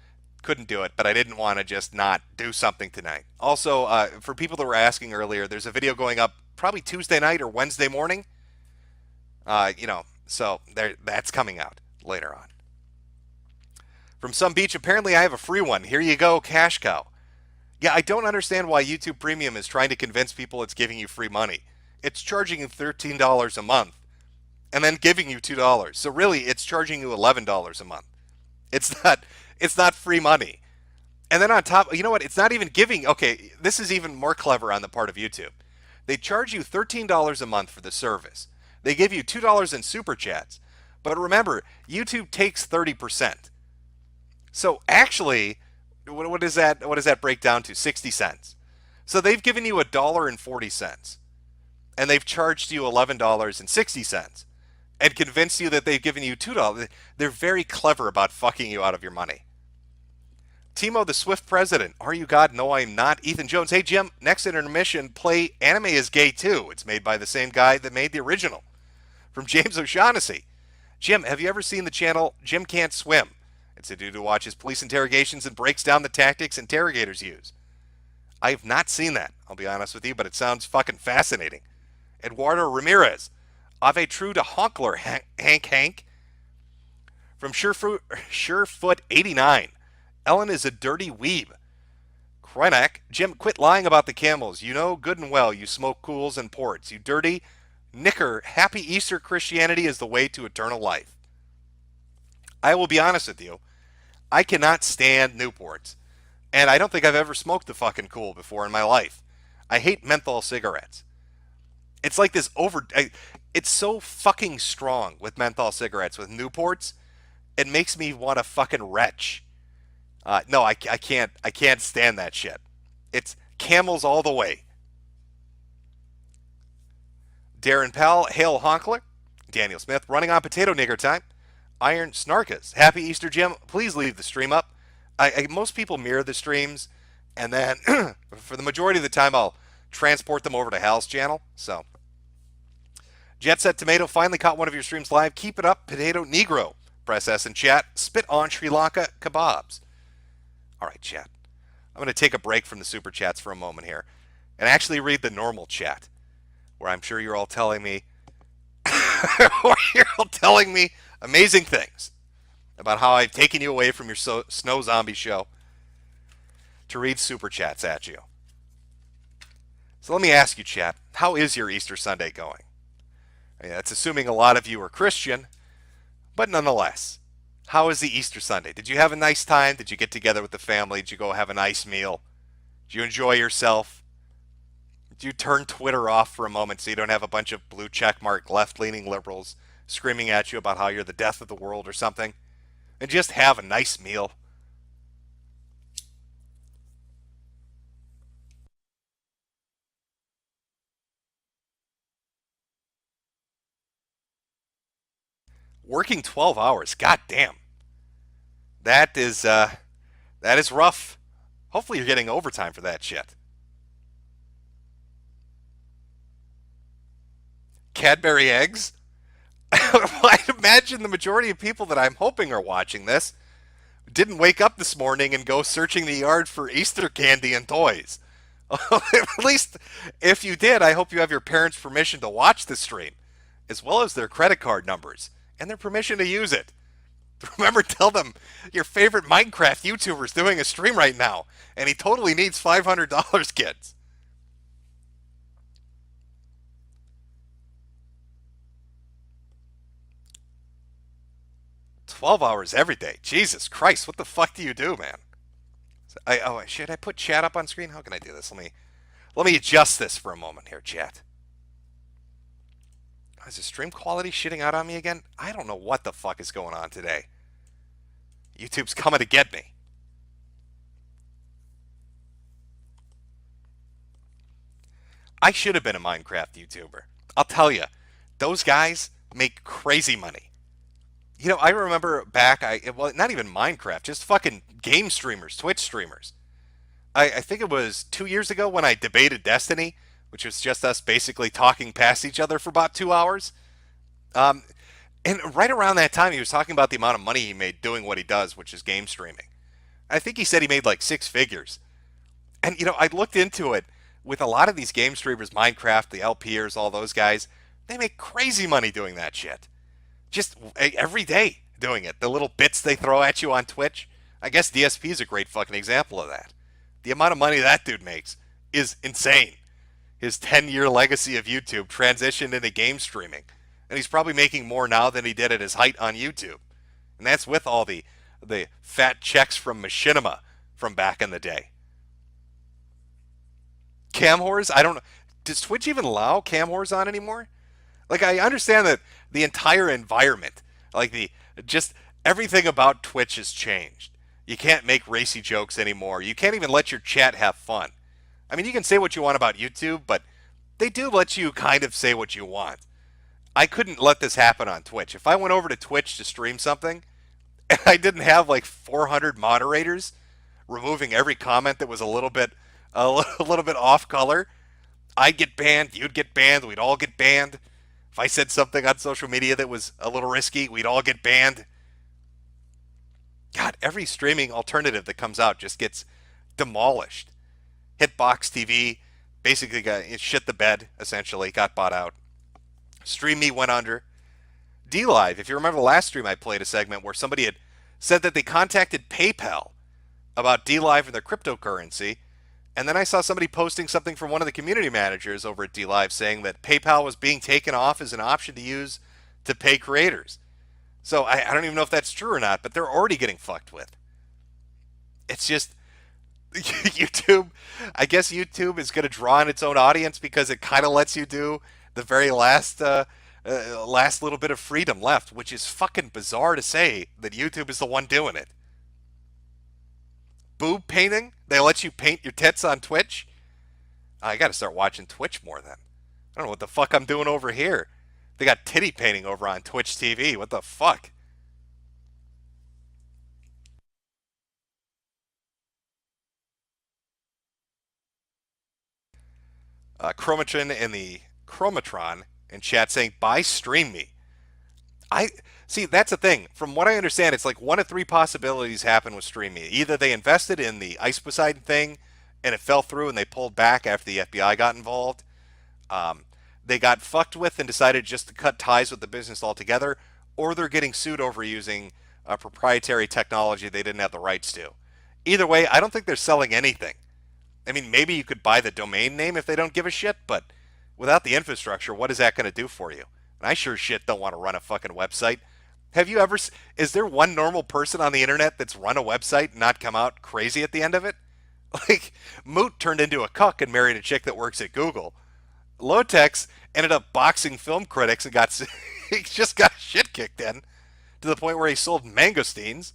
Couldn't do it, but I didn't want to just not do something tonight. Also, for people that were asking earlier, there's a video going up probably Tuesday night or Wednesday morning. So that's coming out later on. From Some Beach, apparently I have a free one. Here you go, Cash Cow. Yeah, I don't understand why YouTube Premium is trying to convince people it's giving you free money. It's charging you $13 a month and then giving you $2. So really, it's charging you $11 a month. It's not free money. And then on top, you know what? It's not even giving. Okay, this is even more clever on the part of YouTube. They charge you $13 a month for the service. They give you $2 in super chats. But remember, YouTube takes 30%. So actually, what does that break down to? 60 cents. So they've given you $1.40, and they've charged you $11.60, and convinced you that they've given you $2. They're very clever about fucking you out of your money. Timo the Swift President. Are you God? No, I'm not. Ethan Jones. Hey, Jim, next intermission, play Anime is Gay Too. It's made by the same guy that made the original. From James O'Shaughnessy. Jim, have you ever seen the channel Jim Can't Swim? It's a dude who watches police interrogations and breaks down the tactics interrogators use. I have not seen that, I'll be honest with you, but it sounds fucking fascinating. Eduardo Ramirez. Ave true to Honkler, Hank. From Surefoot 89. Ellen is a dirty weeb. Krenak. Jim, quit lying about the camels. You know good and well you smoke cools and ports. You dirty knicker. Happy Easter Christianity is the way to eternal life. I will be honest with you. I cannot stand Newports. And I don't think I've ever smoked a fucking cool before in my life. I hate menthol cigarettes. It's like this it's so fucking strong with menthol cigarettes, with Newports. It makes me want to fucking retch. No, I can't stand that shit. It's Camels all the way. Darren Powell, Hale Honkler, Daniel Smith, running on potato nigger time. Iron Snarkas, happy Easter, Jim. Please leave the stream up. Most people mirror the streams, and then for the majority of the time, I'll transport them over to Hal's channel. So, Jet Set Tomato finally caught one of your streams live. Keep it up, Potato Negro. Press S in chat. Spit on Sri Lanka kebabs. All right, chat. I'm going to take a break from the super chats for a moment here, and actually read the normal chat, where I'm sure you're all telling me, amazing things about how I've taken you away from your Snow Zombie show to read super chats at you. So let me ask you, chat, how is your Easter Sunday going? That's assuming a lot of you are Christian, but nonetheless, how is the Easter Sunday? Did you have a nice time? Did you get together with the family? Did you go have a nice meal? Did you enjoy yourself? Did you turn Twitter off for a moment so you don't have a bunch of blue checkmark left-leaning liberals screaming at you about how you're the death of the world or something? And just have a nice meal? Working 12 hours. God damn. That is rough. Hopefully you're getting overtime for that shit. Cadbury eggs? I'd imagine the majority of people that I'm hoping are watching this didn't wake up this morning and go searching the yard for Easter candy and toys. At least if you did, I hope you have your parents' permission to watch the stream, as well as their credit card numbers and their permission to use it. Remember, tell them your favorite Minecraft YouTuber is doing a stream right now, and he totally needs $500, kids. "12 hours every day. Jesus Christ, what the fuck do you do, man?" Should I put chat up on screen? How can I do this? Let me adjust this for a moment here, chat. Is the stream quality shitting out on me again? I don't know what the fuck is going on today. YouTube's coming to get me. I should have been a Minecraft YouTuber. I'll tell you, those guys make crazy money. You know, I remember back, not even Minecraft, just fucking game streamers, Twitch streamers. I think it was 2 years ago when I debated Destiny, which was just us basically talking past each other for about 2 hours. Um, and right around that time, he was talking about the amount of money he made doing what he does, which is game streaming. I think he said he made like six figures. And, I looked into it with a lot of these game streamers, Minecraft, the LPers, all those guys. They make crazy money doing that shit. Just every day doing it. The little bits they throw at you on Twitch. I guess DSP is a great fucking example of that. The amount of money that dude makes is insane. His 10-year legacy of YouTube transitioned into game streaming. And he's probably making more now than he did at his height on YouTube. And that's with all the fat checks from Machinima from back in the day. Cam whores? I don't know. Does Twitch even allow cam whores on anymore? Like, I understand that the entire environment, like just everything about Twitch has changed. You can't make racy jokes anymore. You can't even let your chat have fun. I mean, you can say what you want about YouTube, but they do let you kind of say what you want. I couldn't let this happen on Twitch. If I went over to Twitch to stream something and I didn't have like 400 moderators removing every comment that was a little bit off color, I'd get banned, you'd get banned, we'd all get banned. If I said something on social media that was a little risky, we'd all get banned. God, every streaming alternative that comes out just gets demolished. Hitbox TV basically got shit the bed, essentially, got bought out. Stream Me went under. dLive, if you remember the last stream I played a segment where somebody had said that they contacted PayPal about dLive and their cryptocurrency. And then I saw somebody posting something from one of the community managers over at dLive saying that PayPal was being taken off as an option to use to pay creators. So I don't even know if that's true or not, but they're already getting fucked with. It's just YouTube. I guess YouTube is going to draw in its own audience because it kind of lets you do the very last little bit of freedom left, which is fucking bizarre to say that YouTube is the one doing it. Boob painting? They let you paint your tits on Twitch? I gotta start watching Twitch more then. I don't know what the fuck I'm doing over here. They got titty painting over on Twitch TV. What the fuck? Chromatron in chat saying, buy Stream Me. I see, that's the thing. From what I understand, it's like one of three possibilities happened with Stream Me. Either they invested in the Ice Poseidon thing and it fell through and they pulled back after the FBI got involved. They got fucked with and decided just to cut ties with the business altogether, or they're getting sued over using proprietary technology they didn't have the rights to. Either way, I don't think they're selling anything. I mean, maybe you could buy the domain name if they don't give a shit, but without the infrastructure, what is that going to do for you? And I sure shit don't want to run a fucking website. Have you ever, is there one normal person on the internet that's run a website and not come out crazy at the end of it? Like, Moot turned into a cuck and married a chick that works at Google. Lotex ended up boxing film critics and he just got shit kicked in to the point where he sold mangosteens.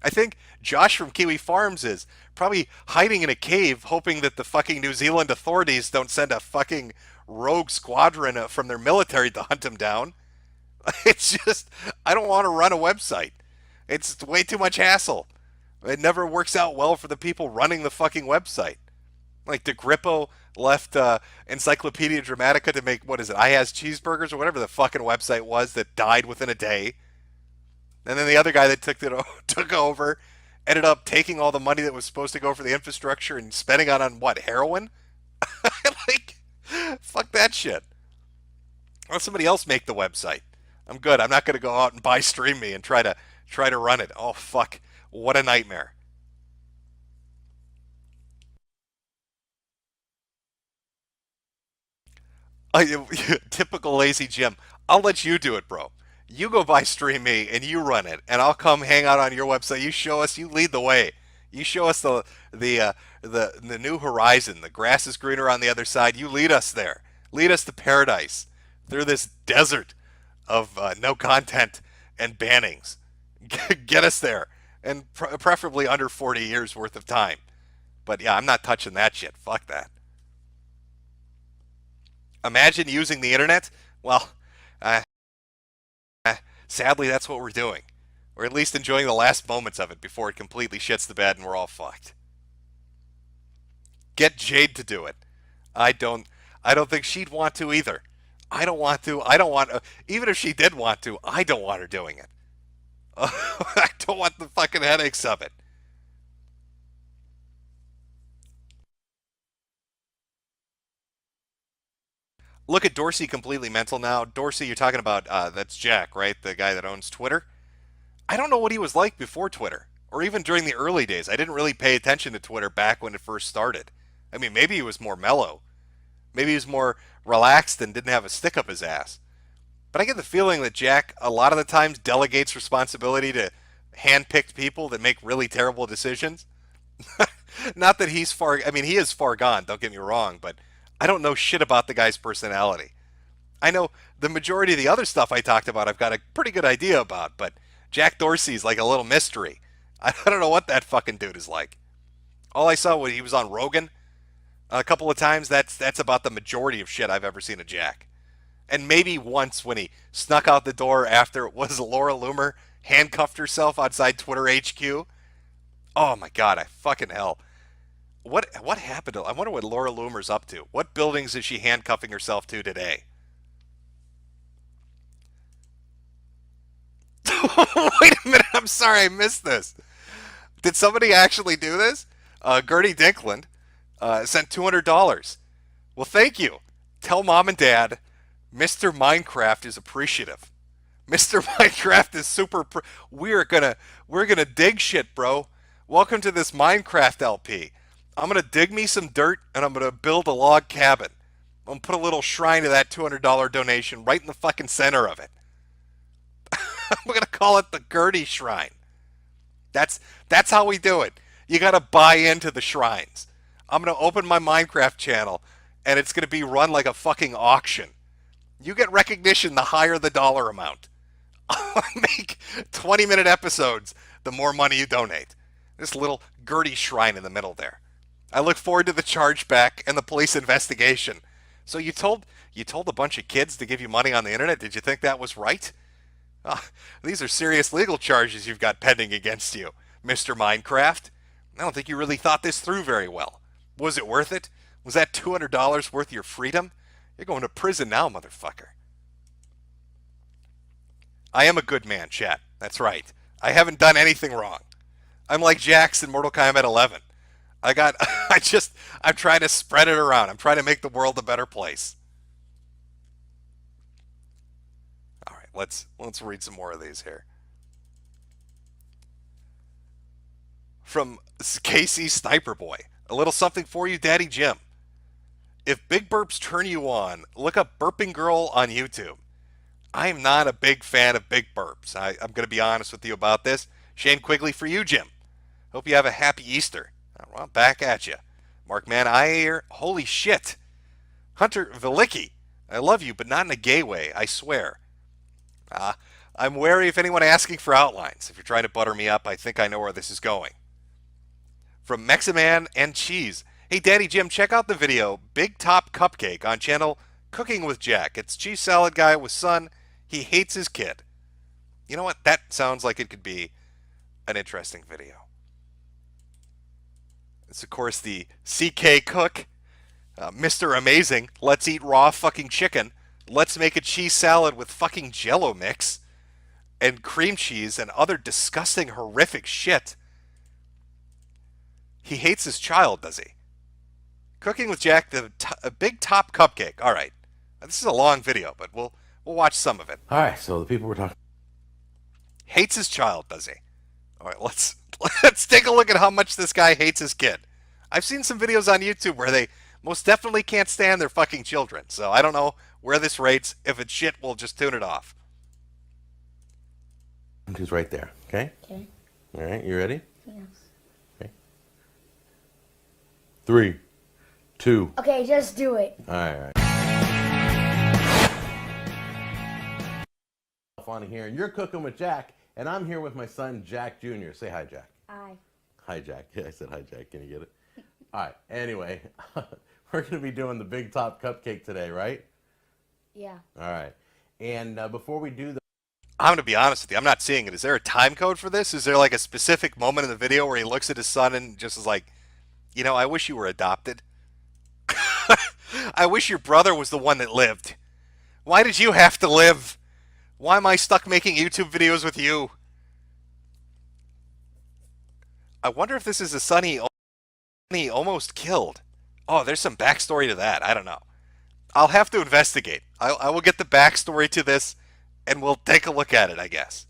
I think Josh from Kiwi Farms is probably hiding in a cave hoping that the fucking New Zealand authorities don't send a fucking rogue squadron from their military to hunt him down. It's just, I don't want to run a website. It's way too much hassle. It never works out well for the people running the fucking website. Like DeGrippo left Encyclopedia Dramatica to make, what is it, I Has Cheeseburgers or whatever the fucking website was that died within a day. And then the other guy that took over ended up taking all the money that was supposed to go for the infrastructure and spending it on what, heroin? Like, fuck that shit. Let somebody else make the website. I'm good. I'm not going to go out and buy Stream Me and try to run it. Oh fuck. What a nightmare. Typical lazy Jim. I'll let you do it, bro. You go buy Stream Me and you run it, and I'll come hang out on your website. You show us. You lead the way. You show us the new horizon. The grass is greener on the other side. You lead us there. Lead us to paradise through this desert of no content and bannings. Get us there, and preferably under 40 years worth of time. But yeah, I'm not touching that shit. Fuck that. Imagine using the internet. Well, uh, sadly, that's what we're doing. Or at least enjoying the last moments of it before it completely shits the bed and we're all fucked. Get Jade to do it. I don't think she'd want to either. I don't want to. I don't want. Even if she did want to, I don't want her doing it. I don't want the fucking headaches of it. Look at Dorsey completely mental now. Dorsey, you're talking about that's Jack, right? The guy that owns Twitter. I don't know what he was like before Twitter, or even during the early days. I didn't really pay attention to Twitter back when it first started. I mean, maybe he was more mellow. Maybe he was more relaxed and didn't have a stick up his ass. But I get the feeling that Jack, a lot of the times, delegates responsibility to hand-picked people that make really terrible decisions. Not that he's far, I mean, he is far gone, don't get me wrong, but I don't know shit about the guy's personality. I know the majority of the other stuff I talked about, I've got a pretty good idea about, but Jack Dorsey's like a little mystery. I don't know what that fucking dude is like. All I saw when he was on Rogan a couple of times, that's about the majority of shit I've ever seen of Jack. And maybe once when he snuck out the door after it was Laura Loomer handcuffed herself outside Twitter HQ. Oh my god, I fucking hell. What happened to, I wonder what Laura Loomer's up to. What buildings is she handcuffing herself to today? Wait a minute, I'm sorry I missed this. Did somebody actually do this? Gertie Dinkland sent $200. Well, thank you. Tell mom and dad Mr. Minecraft is appreciative. Mr. Minecraft is super. We're gonna dig shit, bro. Welcome to this Minecraft LP. I'm gonna dig me some dirt and I'm gonna build a log cabin. I'm gonna put a little shrine to that $200 donation right in the fucking center of it. I'm gonna call it the Gertie Shrine. That's how we do it. You gotta buy into the shrines. I'm gonna open my Minecraft channel and it's gonna be run like a fucking auction. You get recognition the higher the dollar amount. I'll make 20-minute episodes the more money you donate. This little Gertie Shrine in the middle there. I look forward to the chargeback and the police investigation. So you told a bunch of kids to give you money on the internet? Did you think that was right? These are serious legal charges you've got pending against you, Mr. Minecraft. I don't think you really thought this through very well. Was it worth it? Was that $200 worth your freedom? You're going to prison now, motherfucker. I am a good man, chat. That's right. I haven't done anything wrong. I'm like Jax in Mortal Kombat 11. I'm trying to spread it around. I'm trying to make the world a better place. All right, let's read some more of these here. From Casey Sniper Boy. A little something for you, Daddy Jim. If big burps turn you on, look up Burping Girl on YouTube. I'm not a big fan of big burps. I'm going to be honest with you about this. Shane Quigley for you, Jim. Hope you have a happy Easter. Well, back at you. Mark Man Iyer, holy shit. Hunter Velicki, I love you, but not in a gay way, I swear. I'm wary of anyone asking for outlines. If you're trying to butter me up, I think I know where this is going. From Meximan and Cheese. Hey, Daddy Jim, check out the video Big Top Cupcake on channel Cooking with Jack. It's cheese salad guy with son. He hates his kid. You know what? That sounds like it could be an interesting video. It's, of course, the CK Cook, Mr. Amazing. Let's eat raw fucking chicken. Let's make a cheese salad with fucking Jello mix and cream cheese and other disgusting, horrific shit. He hates his child, does he? Cooking with Jack, a Big Top Cupcake. All right. This is a long video, but we'll watch some of it. All right, so the people we're talking... Hates his child, does he? All right, let's take a look at how much this guy hates his kid. I've seen some videos on YouTube where they most definitely can't stand their fucking children, so I don't know where this rates. If it's shit, we'll just tune it off. Who's right there, okay? Okay. All right, you ready? Yes. Okay. 3, 2... Okay, just do it. All right. On here, and you're cooking with Jack, and I'm here with my son Jack Jr. Say hi, Jack. Hi. Hi, Jack. Yeah, I said hi, Jack. Can you get it? All right. Anyway, we're going to be doing the Big Top Cupcake today, right? Yeah. All right. And before we do I'm going to be honest with you. I'm not seeing it. Is there a time code for this? Is there like a specific moment in the video where he looks at his son and just is like, you know, I wish you were adopted. I wish your brother was the one that lived. Why did you have to live? Why am I stuck making YouTube videos with you? I wonder if this is a Sonny almost killed. Oh, there's some backstory to that. I don't know. I'll have to investigate. I will get the backstory to this, and we'll take a look at it, I guess.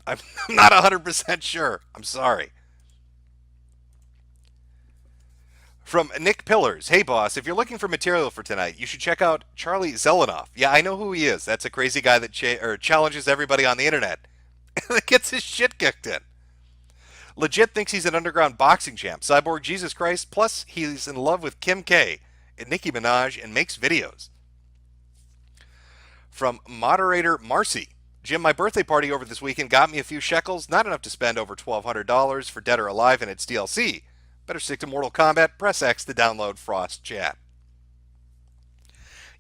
I'm not 100% sure. I'm sorry. From Nick Pillars. Hey, boss, if you're looking for material for tonight, you should check out Charlie Zelenoff. Yeah, I know who he is. That's a crazy guy that challenges everybody on the internet and gets his shit kicked in. Legit thinks he's an underground boxing champ. Cyborg Jesus Christ. Plus, he's in love with Kim K and Nicki Minaj and makes videos. From moderator Marcy. Jim, my birthday party over this weekend got me a few shekels. Not enough to spend over $1,200 for Dead or Alive and its DLC. Better stick to Mortal Kombat. Press X to download Frost Chat.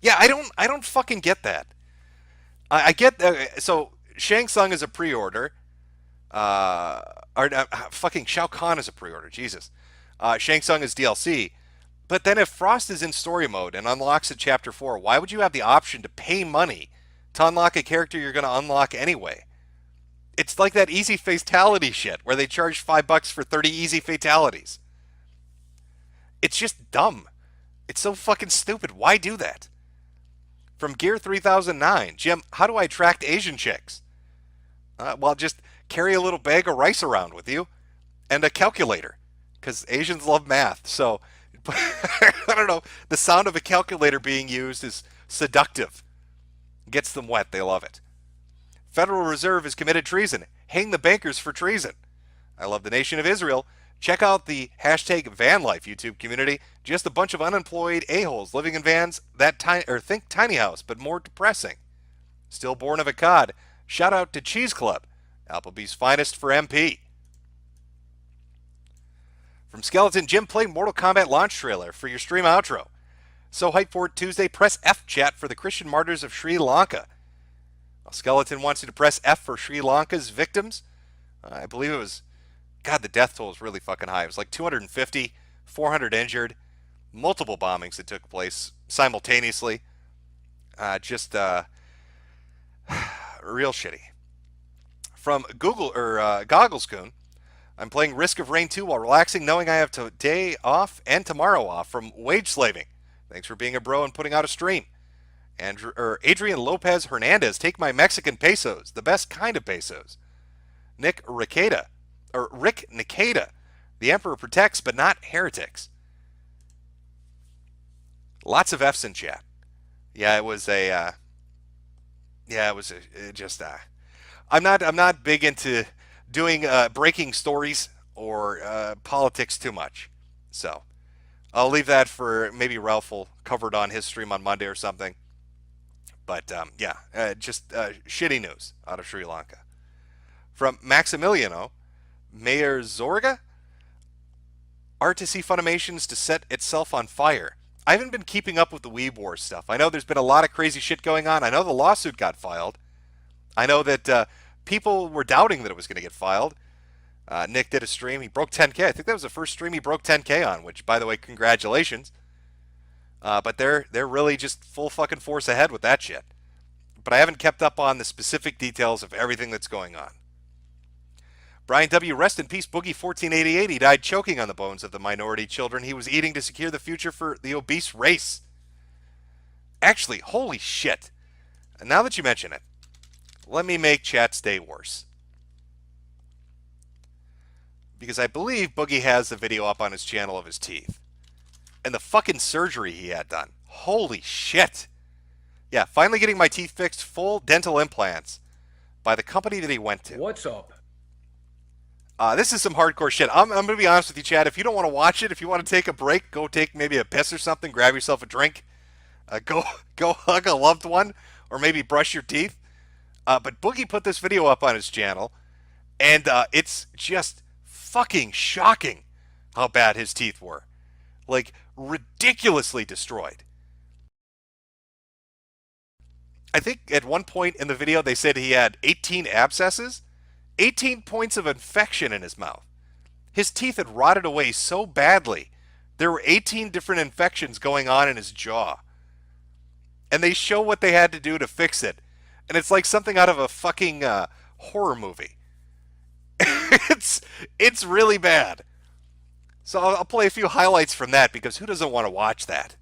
Yeah, I don't fucking get that. I get so Shang Tsung is a pre-order. Fucking Shao Kahn is a pre-order. Jesus. Shang Tsung is DLC. But then if Frost is in story mode and unlocks at Chapter 4, why would you have the option to pay money to unlock a character you're going to unlock anyway? It's like that easy fatality shit where they charge $5 for 30 easy fatalities. It's just dumb. It's so fucking stupid. Why do that? From Gear 3009. Jim, how do I attract Asian chicks? Well, just carry a little bag of rice around with you and a calculator. Because Asians love math. So, I don't know. The sound of a calculator being used is seductive. Gets them wet. They love it. Federal Reserve has committed treason. Hang the bankers for treason. I love the nation of Israel. Check out the hashtag VanLife YouTube community. Just a bunch of unemployed a-holes living in vans that think tiny house, but more depressing. Stillborn of a cod. Shout out to Cheese Club, Applebee's finest for MP. From Skeleton, Jim, play Mortal Kombat launch trailer for your stream outro. So hyped for it Tuesday. Press F chat for the Christian martyrs of Sri Lanka. Well, Skeleton wants you to press F for Sri Lanka's victims. I believe it was... God, the death toll is really fucking high. It was like 250, 400 injured, multiple bombings that took place simultaneously. Real shitty. From Gogglescoon, I'm playing Risk of Rain 2 while relaxing, knowing I have today off and tomorrow off from wage slaving. Thanks for being a bro and putting out a stream. Adrian Lopez Hernandez, take my Mexican pesos, the best kind of pesos. Rick Nikeda, the Emperor protects but not heretics. Lots of F's in chat. I'm not big into doing breaking stories or politics too much. So I'll leave that for maybe Ralph will cover it on his stream on Monday or something. But shitty news out of Sri Lanka. From Maximiliano, Mayor Zorga, art to see Funimations to set itself on fire. I haven't been keeping up with the Weeb Wars stuff. I know there's been a lot of crazy shit going on. I know the lawsuit got filed. I know that people were doubting that it was going to get filed. Nick did a stream. He broke 10K. I think that was the first stream he broke 10K on, which, by the way, congratulations. But they're really just full fucking force ahead with that shit. But I haven't kept up on the specific details of everything that's going on. Brian W., rest in peace, Boogie 1488. He died choking on the bones of the minority children he was eating to secure the future for the obese race. Actually, holy shit. Now that you mention it, let me make chat's day worse. Because I believe Boogie has a video up on his channel of his teeth. And the fucking surgery he had done. Holy shit. Yeah, finally getting my teeth fixed, full dental implants, by the company that he went to. What's up? This is some hardcore shit. I'm going to be honest with you, Chad. If you don't want to watch it, if you want to take a break, go take maybe a piss or something, grab yourself a drink, go hug a loved one, or maybe brush your teeth. But Boogie put this video up on his channel, and it's just fucking shocking how bad his teeth were. Like, ridiculously destroyed. I think at one point in the video they said he had 18 abscesses, 18 points of infection in his mouth. His teeth had rotted away so badly, there were 18 different infections going on in his jaw. and they show what they had to do to fix it, and it's like something out of a fucking horror movie. it's really bad. So I'll play a few highlights from that, because who doesn't want to watch that?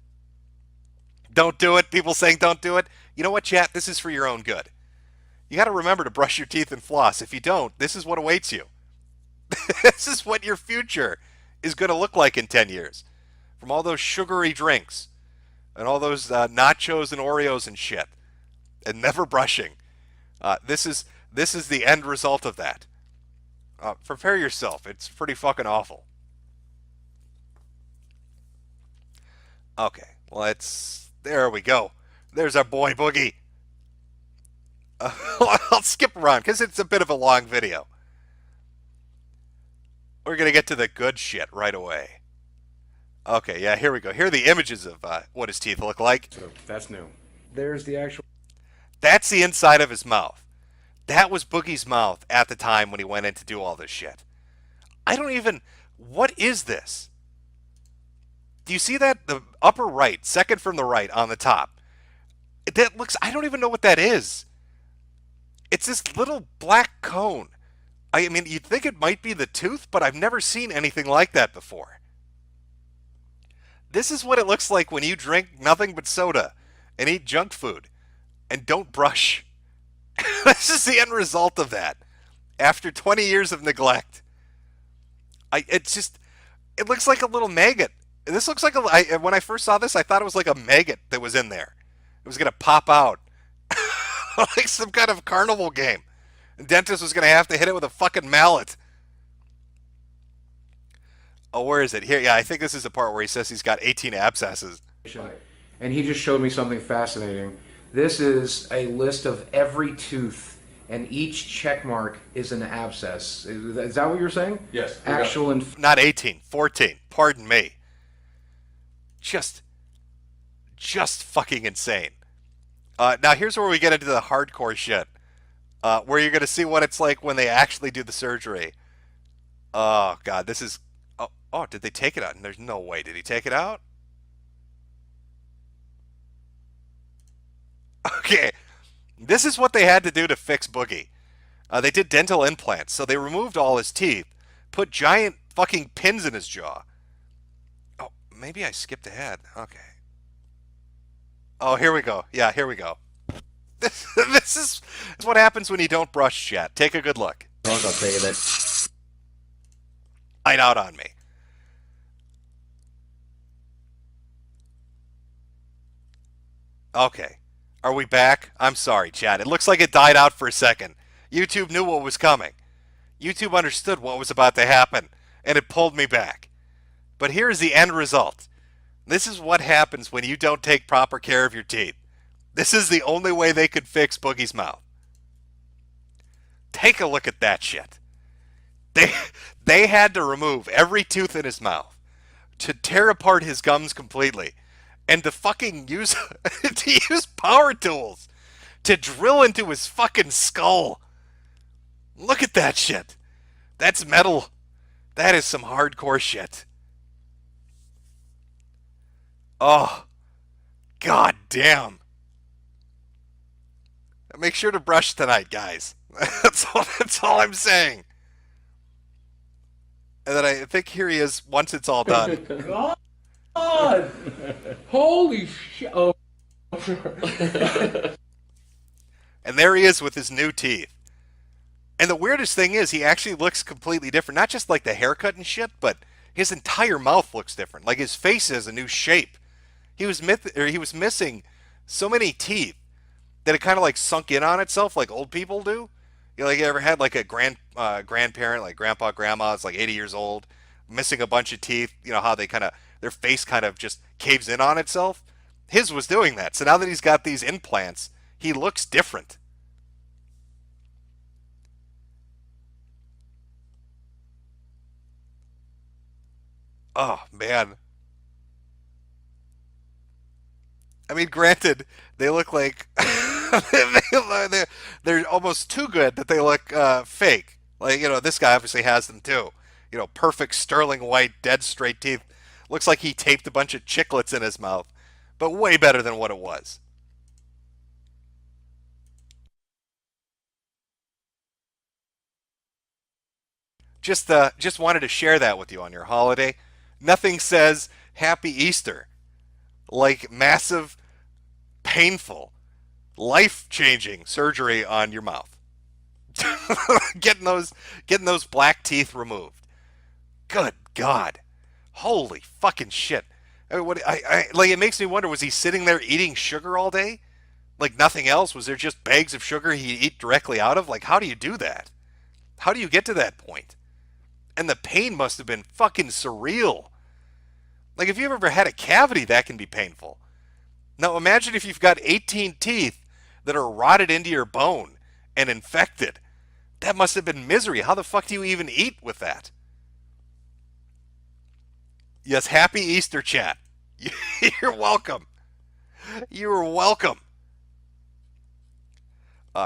Don't do it. People saying don't do it. You know what, chat? This is for your own good. You got to remember to brush your teeth and floss. If you don't, this is what awaits you. This is what your future is going to look like in 10 years. From all those sugary drinks and all those nachos and Oreos and shit, and never brushing. This is the end result of that. Prepare yourself. It's pretty fucking awful. Okay, there we go. There's our boy Boogie. I'll skip around because it's a bit of a long video. We're going to get to the good shit right away. Okay, yeah, here we go. Here are the images of what his teeth look like. So that's new. There's the actual... That's the inside of his mouth. That was Boogie's mouth at the time when he went in to do all this shit. What is this? Do you see that? The upper right, second from the right on the top. I don't even know what that is. It's this little black cone. I mean, you'd think it might be the tooth, but I've never seen anything like that before. This is what it looks like when you drink nothing but soda and eat junk food and don't brush. This is the end result of that. After 20 years of neglect. It looks like a little maggot. This looks like when I first saw this, I thought it was like a maggot that was in there. It was going to pop out. Like some kind of carnival game. The dentist was going to have to hit it with a fucking mallet. Oh, where is it? Here, yeah, I think this is the part where he says he's got 18 abscesses. And he just showed me something fascinating. This is a list of every tooth, and each check mark is an abscess. Is that what you're saying? Yes. Actual Not 18, 14. Pardon me. Just fucking insane. Now here's where we get into the hardcore shit, where you're going to see what it's like when they actually do the surgery. Oh, God, this is... Oh, did they take it out? There's no way. Did he take it out? Okay, this is what they had to do to fix Boogie. They did dental implants, so they removed all his teeth, put giant fucking pins in his jaw. Oh, maybe I skipped ahead. Okay. Oh, here we go. Yeah, here we go. This is what happens when you don't brush, chat. Take a good look. I'll tell you that. Light out on me. Okay. Are we back? I'm sorry, chat. It looks like it died out for a second. YouTube knew what was coming. YouTube understood what was about to happen, and it pulled me back. But here's the end result. This is what happens when you don't take proper care of your teeth. This is the only way they could fix Boogie's mouth. Take a look at that shit. They had to remove every tooth in his mouth, to tear apart his gums completely, and to fucking use power tools to drill into his fucking skull. Look at that shit. That's metal. That is some hardcore shit. Oh, god damn. Make sure to brush tonight, guys. That's all I'm saying. And then I think here he is once it's all done. God! Holy shit! Oh. And there he is with his new teeth. And the weirdest thing is he actually looks completely different. Not just like the haircut and shit, but his entire mouth looks different. Like his face has a new shape. He was missing so many teeth that it kind of like sunk in on itself like old people do. You know, like you ever had like a grandparent, like grandpa, grandma, it's like 80 years old, missing a bunch of teeth. You know how they their face kind of just caves in on itself? His was doing that. So now that he's got these implants, he looks different. Oh, man. I mean, granted, they look like... they're almost too good that they look fake. Like, you know, this guy obviously has them too. You know, perfect sterling white, dead straight teeth. Looks like he taped a bunch of chiclets in his mouth. But way better than what it was. Just wanted to share that with you on your holiday. Nothing says Happy Easter like massive, painful, life-changing surgery on your mouth. getting those black teeth removed. Good God. Holy fucking shit. I mean, like, it makes me wonder, was he sitting there eating sugar all day? Like nothing else? Was there just bags of sugar he'd eat directly out of? Like, how do you do that? How do you get to that point? And the pain must have been fucking surreal. Like, if you've ever had a cavity, that can be painful. Now, imagine if you've got 18 teeth that are rotted into your bone and infected. That must have been misery. How the fuck do you even eat with that? Yes, Happy Easter, chat. You're welcome. You're welcome.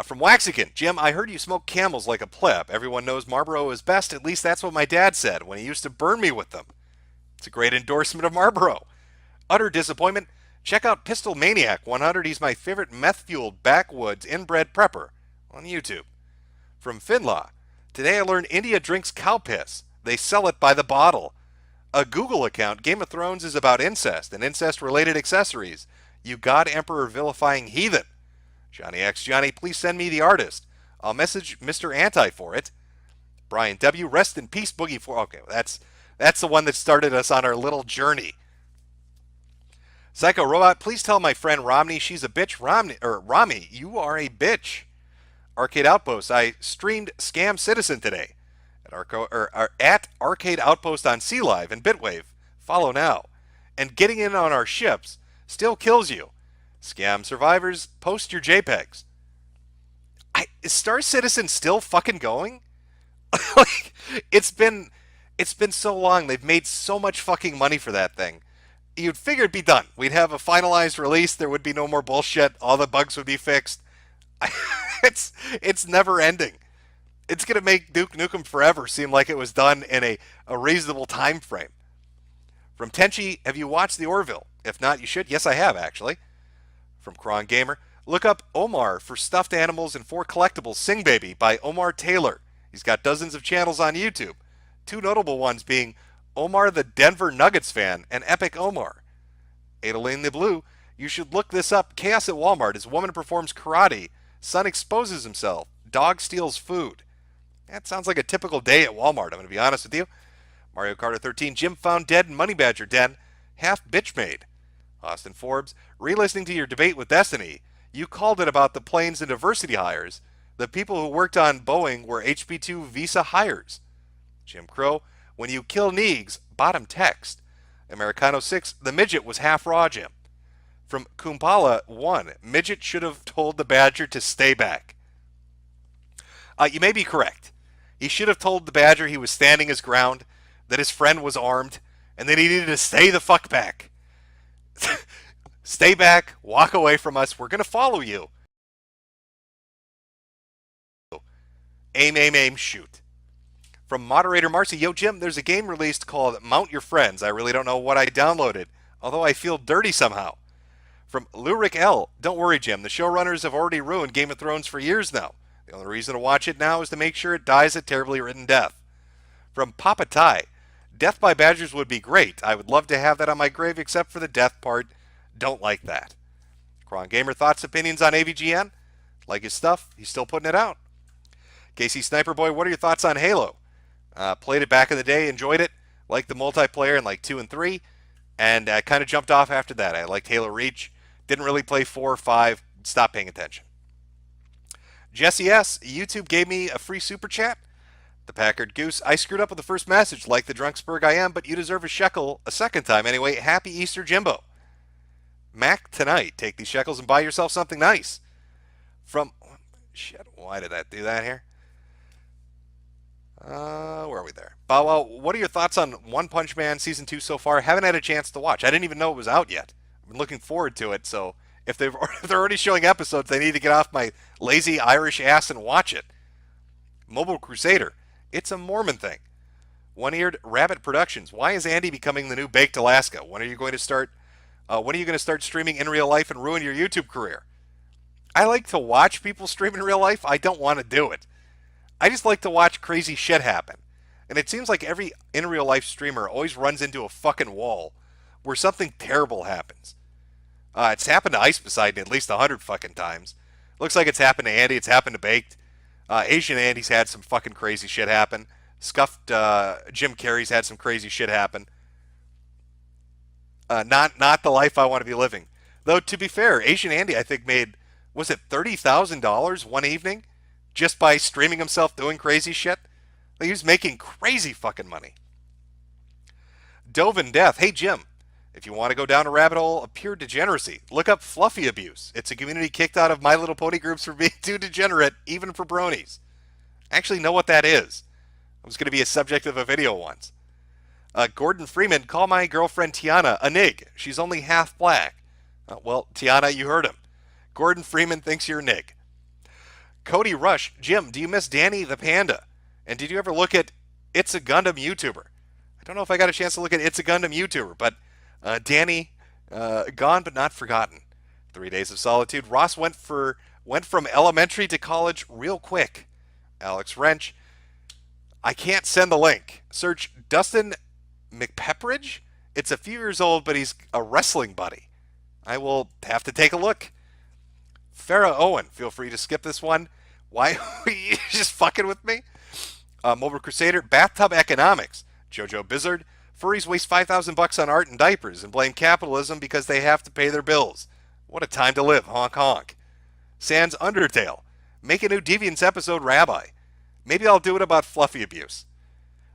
From Waxican, Jim, I heard you smoke Camels like a pleb. Everyone knows Marlboro is best. At least that's what my dad said when he used to burn me with them. It's a great endorsement of Marlboro. Utter disappointment. Check out Pistol Maniac 100. He's my favorite meth-fueled backwoods inbred prepper on YouTube. From Finlaw, today I learned India drinks cow piss. They sell it by the bottle. A Google account, Game of Thrones is about incest and incest-related accessories. You God Emperor vilifying heathen. Johnny X Johnny, please send me the artist. I'll message Mr. Anti for it. Brian W, rest in peace, Boogie. Okay, that's the one that started us on our little journey. Psycho Robot, please tell my friend Romney she's a bitch. Rami, you are a bitch. Arcade Outpost, I streamed Scam Citizen today at Arcade Outpost on dLive and Bitwave. Follow now. And getting in on our ships still kills you. Scam survivors, post your JPEGs. Is Star Citizen still fucking going? Like, it's been so long. They've made so much fucking money for that thing. You'd figure it'd be done. We'd have a finalized release. There would be no more bullshit. All the bugs would be fixed. It's never ending. It's gonna make Duke Nukem Forever seem like it was done in a reasonable time frame. From Tenchi, have you watched The Orville? If not, you should. Yes, I have, actually. From Kron Gamer, look up Omar for Stuffed Animals and 4 Collectibles Sing Baby by Omar Taylor. He's got dozens of channels on YouTube. 2 notable ones being Omar the Denver Nuggets fan and Epic Omar. Adeline the Blue, you should look this up. Chaos at Walmart as woman performs karate. Son exposes himself. Dog steals food. That sounds like a typical day at Walmart, I'm going to be honest with you. Mario Kart 13, Jim found dead in Money Badger Den. Half bitch made. Austin Forbes, re-listening to your debate with Destiny, you called it about the planes and diversity hires. The people who worked on Boeing were HP2 visa hires. Jim Crow, when you kill Neegs, bottom text. Americano 6, the midget was half raw, Jim. From Kumpala 1, midget should have told the badger to stay back. You may be correct. He should have told the badger he was standing his ground, that his friend was armed, and that he needed to stay the fuck back. Stay back, walk away from us, we're going to follow you. Aim, aim, aim, shoot. From Moderator Marcy, yo Jim, there's a game released called Mount Your Friends. I really don't know what I downloaded, although I feel dirty somehow. From Lurik L, don't worry Jim, the showrunners have already ruined Game of Thrones for years now. The only reason to watch it now is to make sure it dies a terribly written death. From Papa Tai, death by badgers would be great. I would love to have that on my grave except for the death part. Don't like that. Kron Gamer, thoughts, opinions on AVGN? Like his stuff, he's still putting it out. Casey Sniper Boy, what are your thoughts on Halo? Played it back in the day, enjoyed it, liked the multiplayer in like 2 and 3, and I kind of jumped off after that. I liked Halo Reach, didn't really play 4 or 5, stopped paying attention. Jesse S., YouTube gave me a free super chat. The Packard Goose, I screwed up with the first message like the Drunksburg I am, but you deserve a shekel a second time anyway. Happy Easter, Jimbo. Mac tonight, take these shekels and buy yourself something nice. From, shit, why did that do that here? Where are we there? Bow Wow, what are your thoughts on One Punch Man Season 2 so far? Haven't had a chance to watch. I didn't even know it was out yet. I've been looking forward to it, so if they're already showing episodes, they need to get off my lazy Irish ass and watch it. Mobile Crusader, it's a Mormon thing. One-Eared Rabbit Productions, why is Andy becoming the new Baked Alaska? When are you going to start streaming in real life and ruin your YouTube career? I like to watch people stream in real life. I don't want to do it. I just like to watch crazy shit happen. And it seems like every in real life streamer always runs into a fucking wall where something terrible happens. It's happened to Ice Poseidon at least 100 fucking times. Looks like it's happened to Andy. It's happened to Baked. Asian Andy's had some fucking crazy shit happen. Scuffed Jim Carrey's had some crazy shit happen. Not the life I want to be living. Though, to be fair, Asian Andy, I think, made, was it $30,000 one evening just by streaming himself doing crazy shit? Like, he was making crazy fucking money. Dove in Death. Hey, Jim, if you want to go down a rabbit hole of pure degeneracy, look up Fluffy Abuse. It's a community kicked out of My Little Pony groups for being too degenerate, even for bronies. I actually know what that is. I was going to be a subject of a video once. Gordon Freeman, call my girlfriend Tiana a nig. She's only half black. Well, Tiana, you heard him. Gordon Freeman thinks you're a nig. Cody Rush, Jim, do you miss Danny the Panda? And did you ever look at It's a Gundam YouTuber? I don't know if I got a chance to look at It's a Gundam YouTuber, but Danny, gone but not forgotten. 3 Days of Solitude. Ross went from elementary to college real quick. Alex Wrench. I can't send the link. Search Dustin McPepperidge. It's a few years old, but he's a wrestling buddy. I will have to take a look. Farah Owen, feel free to skip this one. Why are you just fucking with me? Mobile Crusader, Bathtub Economics. Jojo Bizzard, furries waste $5,000 on art and diapers and blame capitalism because they have to pay their bills. What a time to live, honk honk. Sans Undertale, make a new Deviants episode, Rabbi. Maybe I'll do it about fluffy abuse.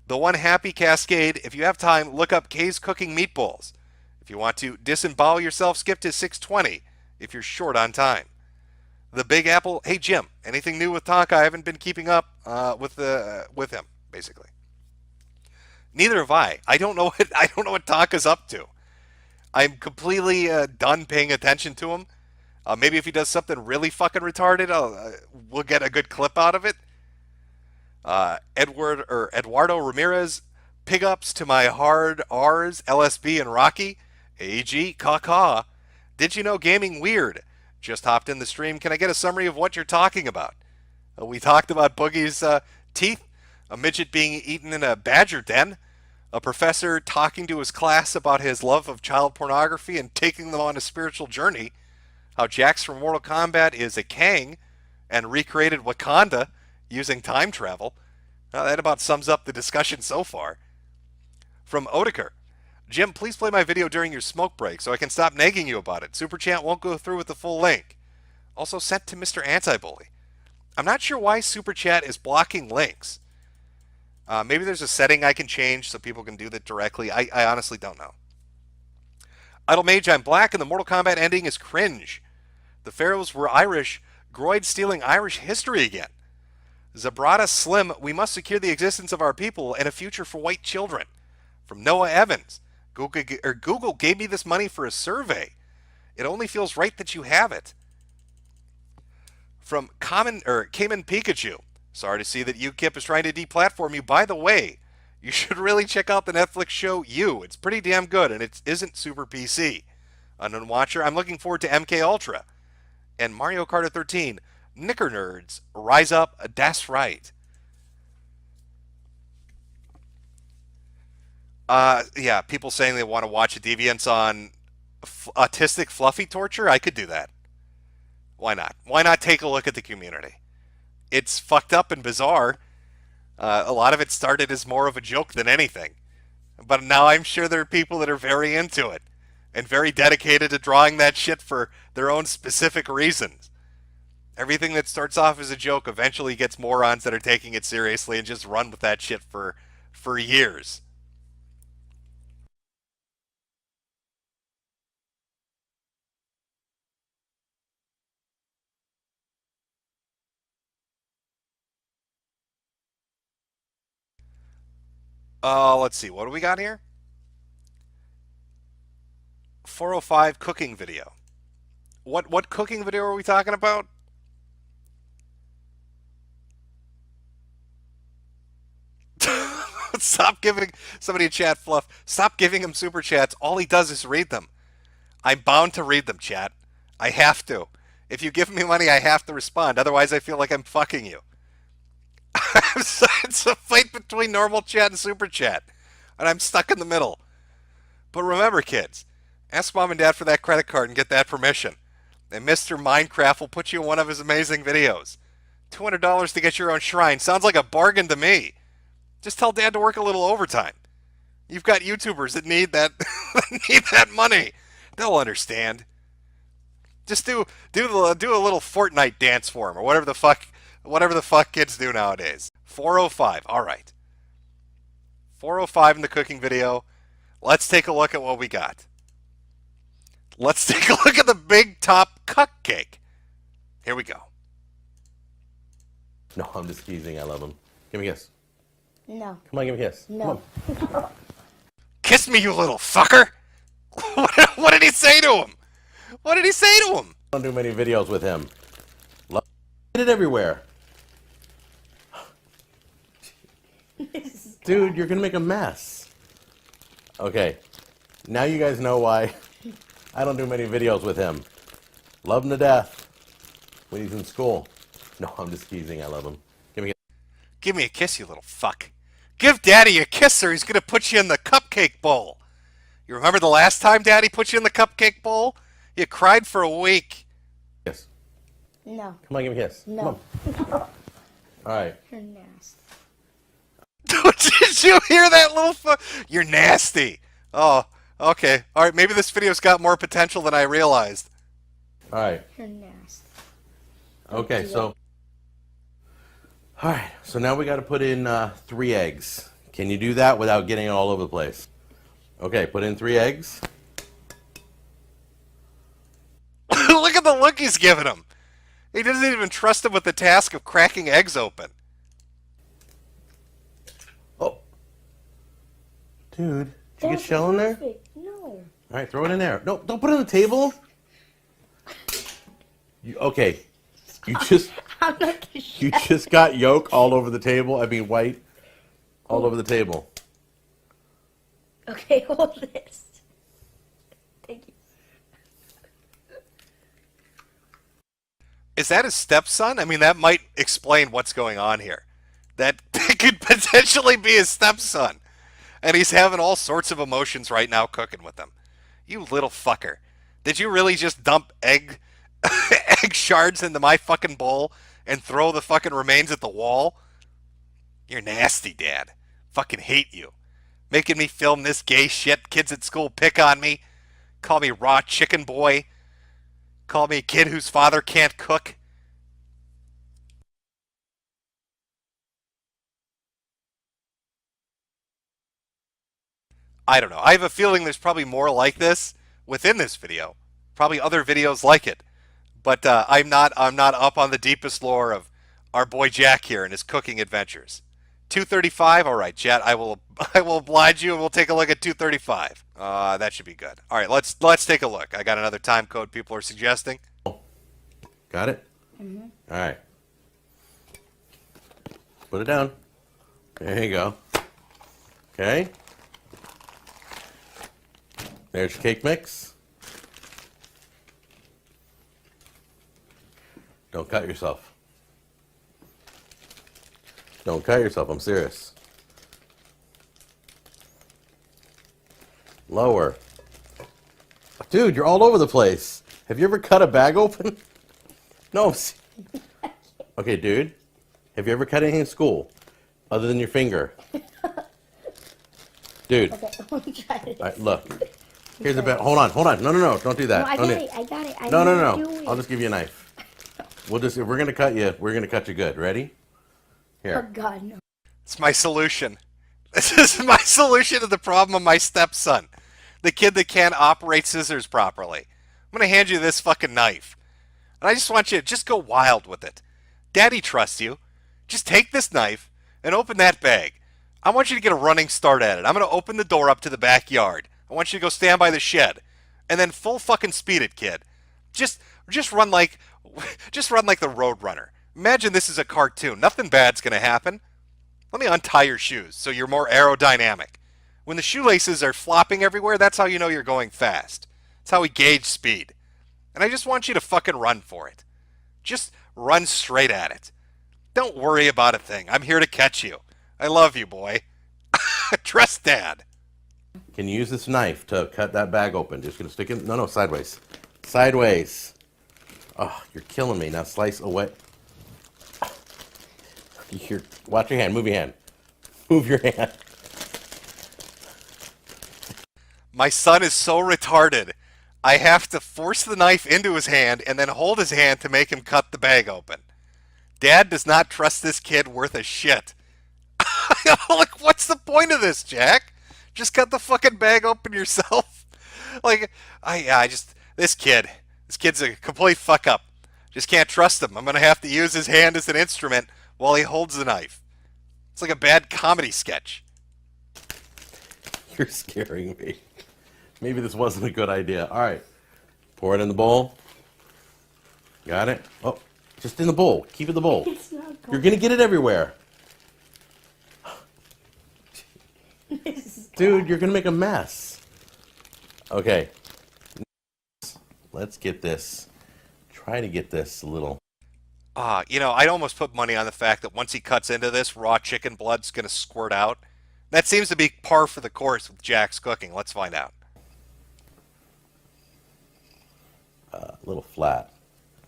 The One Happy Cascade, if you have time, look up Kay's Cooking Meatballs. If you want to disembowel yourself, skip to 620 if you're short on time. The Big Apple, hey Jim, anything new with Tonka? I haven't been keeping up with him, basically. Neither have I. I don't know what Tonka's up to. I'm completely done paying attention to him. Maybe if he does something really fucking retarded, we'll get a good clip out of it. Eduardo Ramirez, pig ups to my hard R's, LSB and Rocky. AG, caw. Did you know gaming weird? Just hopped in the stream. Can I get a summary of what you're talking about? We talked about Boogie's teeth, a midget being eaten in a badger den, a professor talking to his class about his love of child pornography and taking them on a spiritual journey, how Jax from Mortal Kombat is a Kang and recreated Wakanda using time travel. That about sums up the discussion so far. From Odeker, Jim, please play my video during your smoke break so I can stop nagging you about it. Super Chat won't go through with the full link. Also sent to Mr. Anti-Bully. I'm not sure why Super Chat is blocking links. Maybe there's a setting I can change so people can do that directly. I honestly don't know. Idle Mage, I'm black, and the Mortal Kombat ending is cringe. The Pharaohs were Irish. Groyd stealing Irish history again. Zabrata Slim, we must secure the existence of our people and a future for white children. From Noah Evans, Google gave me this money for a survey. It only feels right that you have it. From Cayman Pikachu, sorry to see that UKIP is trying to deplatform you. By the way, you should really check out the Netflix show You. It's pretty damn good, and it isn't super PC. Unknown Watcher, I'm looking forward to MK Ultra. And Mario Kart 13, Knicker Nerds, rise up, that's right. Yeah, people saying they want to watch a Deviants on autistic fluffy torture. I could do that. Why not? Why not take a look at the community? It's fucked up and bizarre. A lot of it started as more of a joke than anything. But now I'm sure there are people that are very into it and very dedicated to drawing that shit for their own specific reasons. Everything that starts off as a joke eventually gets morons that are taking it seriously and just run with that shit for years. Let's see. What do we got here? 405 cooking video. What cooking video are we talking about? Stop giving somebody a chat fluff. Stop giving him super chats. All he does is read them. I'm bound to read them, chat. I have to. If you give me money, I have to respond. Otherwise, I feel like I'm fucking you. It's a fight between normal chat and super chat, and I'm stuck in the middle. But remember, kids, ask mom and dad for that credit card and get that permission. And Mr. Minecraft will put you in one of his amazing videos. $200 to get your own shrine. Sounds like a bargain to me. Just tell dad to work a little overtime. You've got YouTubers that need that need that money. They'll understand. Just do a little Fortnite dance for him or whatever the fuck kids do nowadays. 405. All right. 405 in the cooking video. Let's take a look at what we got. Let's take a look at the big top cupcake. Here we go. No, I'm just teasing. I love him. Give me a kiss. No. Come on, give me a kiss. No. Come on. Kiss me, you little fucker. What did he say to him? What did he say to him? I don't do many videos with him. Love it everywhere. Dude, you're gonna make a mess. Okay, now you guys know why I don't do many videos with him. Love him to death when he's in school. No, I'm just teasing. I love him. Give me a kiss, you little fuck. Give Daddy a kiss or he's gonna put you in the cupcake bowl. You remember the last time Daddy put you in the cupcake bowl? You cried for a week. Yes. No. Come on, give me a kiss. No. Come on. All right. You're nasty. Did you hear that little fuck? You're nasty. Oh, okay. All right, maybe this video's got more potential than I realized. All right. You're nasty. Okay, so. All right, so now we got to put in 3 eggs. Can you do that without getting it all over the place? Okay, put in 3 eggs. Look at the look he's giving him. He doesn't even trust him with the task of cracking eggs open. Oh. Dude, did you get shell in there? No. All right, throw it in there. No, don't put it on the table. Okay, I'm not you just got yolk all over the table. I mean, white all over the table. Okay, hold this. Thank you. Is that his stepson? I mean, that might explain what's going on here. That could potentially be his stepson. And he's having all sorts of emotions right now cooking with them. You little fucker. Did you really just dump egg shards into my fucking bowl and throw the fucking remains at the wall? You're nasty, Dad. Fucking hate you. Making me film this gay shit. Kids at school pick on me. Call me raw chicken boy. Call me a kid whose father can't cook. I don't know. I have a feeling there's probably more like this within this video. Probably other videos like it. But I'm not up on the deepest lore of our boy Jack here and his cooking adventures. 235. All right, chat. I will oblige you and we'll take a look at 235. That should be good. All right, let's take a look. I got another time code people are suggesting. Got it? Mm-hmm. All right. Put it down. There you go. Okay. There's your cake mix. Don't cut yourself. Don't cut yourself. I'm serious. Lower. Dude, you're all over the place. Have you ever cut a bag open? No. Okay, dude. Have you ever cut anything in school other than your finger? Dude. Okay, let me try this. All right, look. Here's a bit. Hold on. No. Don't do that. No, I Don't got do- it. I got it. I No. know how to do it. I'll just give you a knife. If we're gonna cut you, we're gonna cut you good. Ready? Oh, Here. God, no. It's my solution. This is my solution to the problem of my stepson. The kid that can't operate scissors properly. I'm going to hand you this fucking knife. And I just want you to just go wild with it. Daddy trusts you. Just take this knife and open that bag. I want you to get a running start at it. I'm going to open the door up to the backyard. I want you to go stand by the shed. And then full fucking speed it, kid. Just run like the Road Runner. Imagine this is a cartoon. Nothing bad's going to happen. Let me untie your shoes so you're more aerodynamic. When the shoelaces are flopping everywhere, that's how you know you're going fast. That's how we gauge speed. And I just want you to fucking run for it. Just run straight at it. Don't worry about a thing. I'm here to catch you. I love you, boy. Trust Dad. Can you use this knife to cut that bag open? Just gonna stick it. No, sideways. Sideways. Oh, you're killing me. Now slice away. Watch your hand. Move your hand. Move your hand. My son is so retarded. I have to force the knife into his hand and then hold his hand to make him cut the bag open. Dad does not trust this kid worth a shit. Like, what's the point of this, Jack? Just cut the fucking bag open yourself. Like, this kid's a complete fuck up. Just can't trust him. I'm gonna have to use his hand as an instrument while he holds the knife. It's like a bad comedy sketch. You're scaring me. Maybe this wasn't a good idea. All right. Pour it in the bowl. Got it? Oh, just in the bowl. Keep it in the bowl. It's not going. You're going to get it everywhere. Dude, you're going to make a mess. Okay. Let's get this. Try to get this a little. I'd almost put money on the fact that once he cuts into this, raw chicken blood's going to squirt out. That seems to be par for the course with Jack's cooking. Let's find out. A little flat.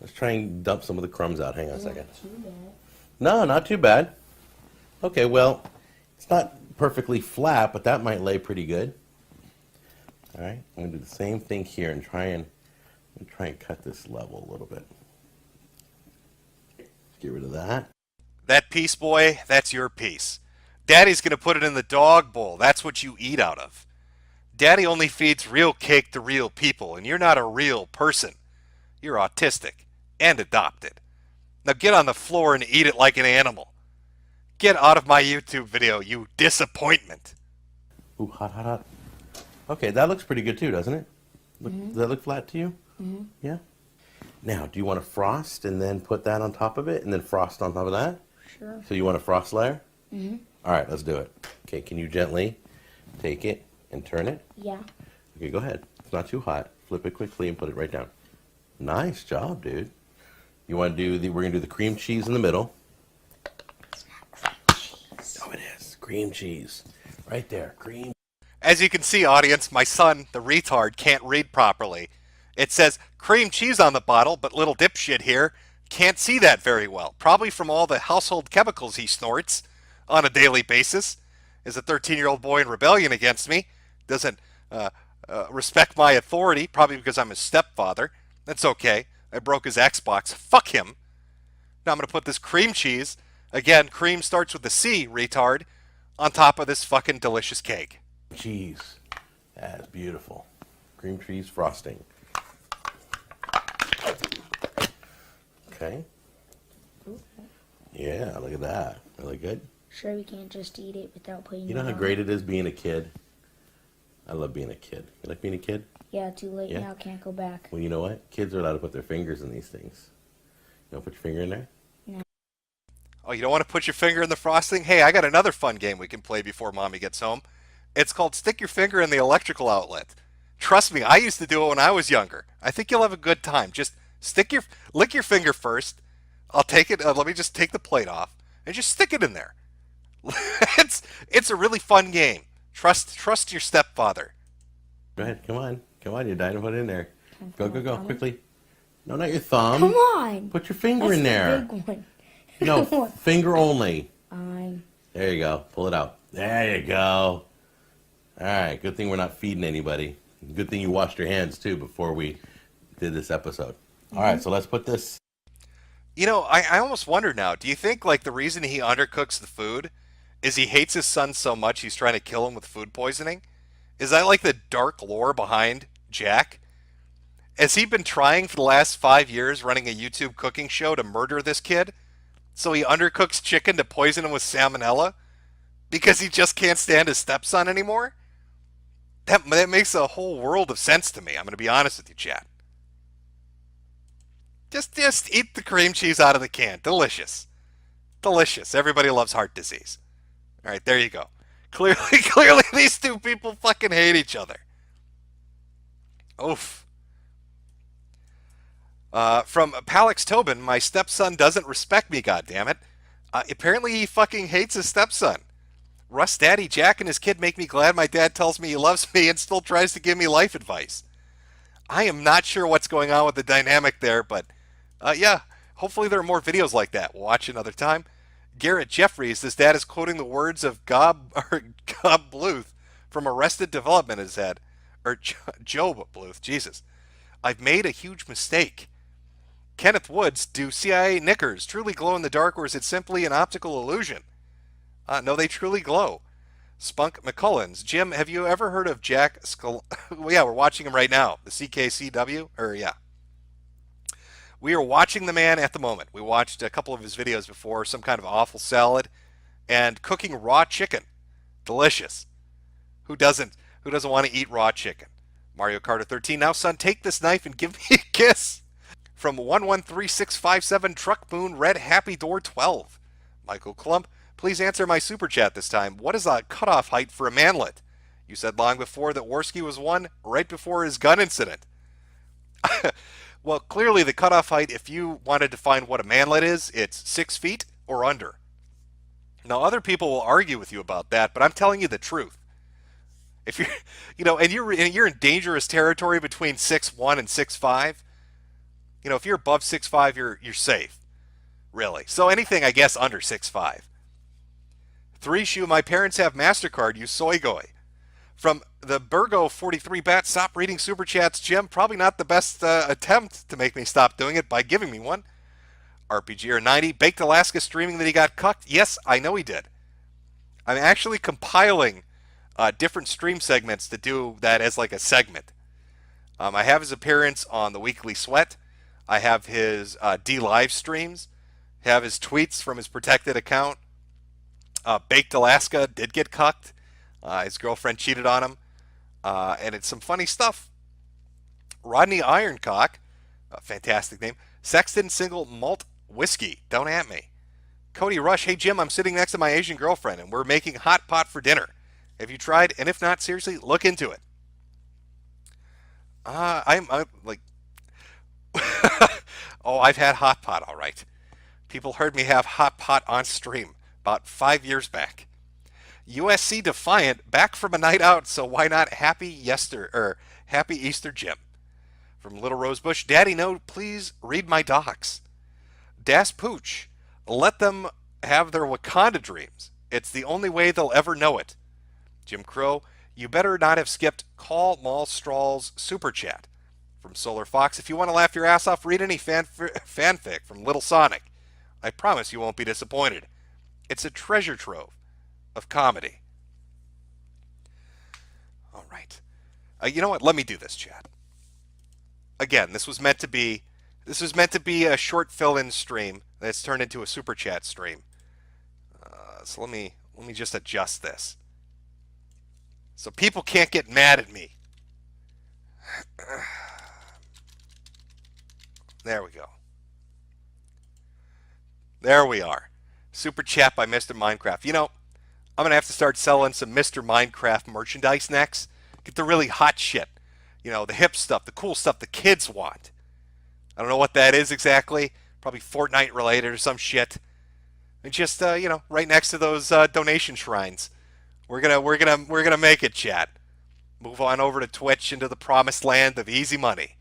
Let's try and dump some of the crumbs out. Hang on a second. Not too bad. No, not too bad. Okay, well, it's not perfectly flat, but that might lay pretty good. All right, I'm going to do the same thing here and try and cut this level a little bit. Get rid of that. That piece, boy, that's your piece. Daddy's going to put it in the dog bowl. That's what you eat out of. Daddy only feeds real cake to real people, and you're not a real person. You're autistic and adopted. Now get on the floor and eat it like an animal. Get out of my YouTube video, you disappointment. Ooh, hot, hot, hot. Okay, that looks pretty good too, doesn't it? Does that look flat to you? Mm-hmm. Yeah? Now, do you want to frost and then put that on top of it and then frost on top of that? Sure. So you want a frost layer? Mm-hmm. All right, let's do it. Okay, can you gently take it and turn it? Yeah. Okay, go ahead. It's not too hot. Flip it quickly and put it right down. Nice job, dude. You want to do we're going to do the cream cheese in the middle. It's not cream cheese. Oh, it is. Cream cheese. Right there. Cream. As you can see, audience, my son, the retard, can't read properly. It says cream cheese on the bottle, but little dipshit here can't see that very well. Probably from all the household chemicals he snorts on a daily basis. Is a 13-year-old boy in rebellion against me. Doesn't respect my authority, probably because I'm his stepfather. That's okay. I broke his Xbox. Fuck him. Now I'm going to put this cream cheese, again, cream starts with a C, retard, on top of this fucking delicious cake. Cheese. That's beautiful. Cream cheese frosting. Okay. Yeah, look at that. Really good. Sure, we can't just eat it without putting You know it how on. great it is being a kid? I love being a kid. You like being a kid? Yeah, too late Yeah. now. Can't go back. Well, you know what? Kids are allowed to put their fingers in these things. You want to put your finger in there? Oh, you don't want to put your finger in the frosting? Hey, I got another fun game we can play before Mommy gets home. It's called Stick Your Finger in the Electrical Outlet. Trust me, I used to do it when I was younger. I think you'll have a good time. Just lick your finger first. I'll take it. Let me just take the plate off and just stick it in there. It's a really fun game. Trust your stepfather. Go ahead. Come on. Come on. You're dying to put it in there. Go. Quickly. No, not your thumb. Come on. Put your finger That's in the there. big one. No, finger only. I'm. There you go. Pull it out. There you go. All right. Good thing we're not feeding anybody. Good thing you washed your hands, too, before we did this episode. All right. So let's put this. You know, I almost wonder now, do you think, like, the reason he undercooks the food is he hates his son so much he's trying to kill him with food poisoning? Is that, like, the dark lore behind Jack? Has he been trying for the last 5 years running a YouTube cooking show to murder this kid? So he undercooks chicken to poison him with salmonella? Because he just can't stand his stepson anymore? That makes a whole world of sense to me. I'm going to be honest with you, chat. Just eat the cream cheese out of the can. Delicious. Delicious. Everybody loves heart disease. All right, there you go. Clearly these two people fucking hate each other. Oof. From Palix Tobin, my stepson doesn't respect me, goddammit. Apparently he fucking hates his stepson. Russ Daddy, Jack and his kid make me glad my dad tells me he loves me and still tries to give me life advice. I am not sure what's going on with the dynamic there, but yeah, hopefully there are more videos like that. We'll watch another time. Garrett Jeffries, his dad is quoting the words of Gob Bluth from Arrested Development in his head. Or Job Bluth, Jesus. I've made a huge mistake. Kenneth Woods, do CIA knickers truly glow in the dark, or is it simply an optical illusion? No, they truly glow. Spunk McCullens, Jim, have you ever heard of Jack Well, yeah, we're watching him right now. The CKCW? Yeah. We are watching the man at the moment. We watched a couple of his videos before, some kind of awful salad and cooking raw chicken. Delicious. Who doesn't want to eat raw chicken? Mario Carter 13, now son, take this knife and give me a kiss. From 113657 Truck Moon Red Happy Door 12. Michael Klump, please answer my super chat this time. What is the cutoff height for a manlet? You said long before that Worski was one, right before his gun incident. Well, clearly the cutoff height, if you wanted to find what a manlet is, it's 6 feet or under. Now, other people will argue with you about that, but I'm telling you the truth. If you're, and you're in dangerous territory between 6'1" and 6'5", if you're above 6'5", you're safe, really. So anything, I guess, under 6'5". 3 Shoe, my parents have MasterCard, use Soygoy. From the Burgo 43 Bat, stop reading Super Chats, Jim. Probably not the best attempt to make me stop doing it by giving me one. RPGer 90, Baked Alaska streaming that he got cucked. Yes, I know he did. I'm actually compiling different stream segments to do that as like a segment. I have his appearance on the Weekly Sweat. I have his dLive streams. Have his tweets from his protected account. Baked Alaska did get cucked. His girlfriend cheated on him. And it's some funny stuff. Rodney Ironcock, a fantastic name. Sexton Single Malt Whiskey, don't at me. Cody Rush, hey Jim, I'm sitting next to my Asian girlfriend and we're making hot pot for dinner. Have you tried? And if not, seriously, look into it. I'm like, oh, I've had hot pot, all right. People heard me have hot pot on stream about 5 years back. USC Defiant, back from a night out, so why not happy Easter, Jim? From Little Rosebush, Daddy, no, please read my docs. Das Pooch, let them have their Wakanda dreams. It's the only way they'll ever know it. Jim Crow, you better not have skipped Call Mall Straw's super chat. From Solar Fox, if you want to laugh your ass off, read any fanfic from Little Sonic. I promise you won't be disappointed. It's a treasure trove of comedy. All right. You know what? Let me do this, chat. Again, this was meant to be a short fill-in stream that's turned into a super chat stream. So let me just adjust this so people can't get mad at me. There we go. There we are. Super chat by Mr. Minecraft. I'm going to have to start selling some Mr. Minecraft merchandise next. Get the really hot shit. The hip stuff, the cool stuff the kids want. I don't know what that is exactly. Probably Fortnite related or some shit. And just right next to those donation shrines. We're gonna make it, chat. Move on over to Twitch into the promised land of easy money.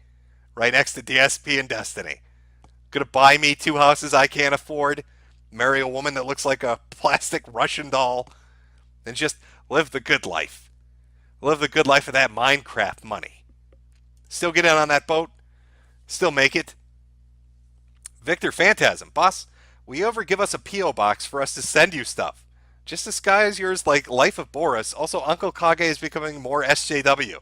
Right next to DSP and Destiny. Gonna buy me 2 houses I can't afford. Marry a woman that looks like a plastic Russian doll. And just live the good life. Live the good life of that Minecraft money. Still get in on that boat. Still make it. Victor Phantasm. Boss, will you ever give us a P.O. box for us to send you stuff? Just disguise yours like Life of Boris. Also, Uncle Kage is becoming more SJW.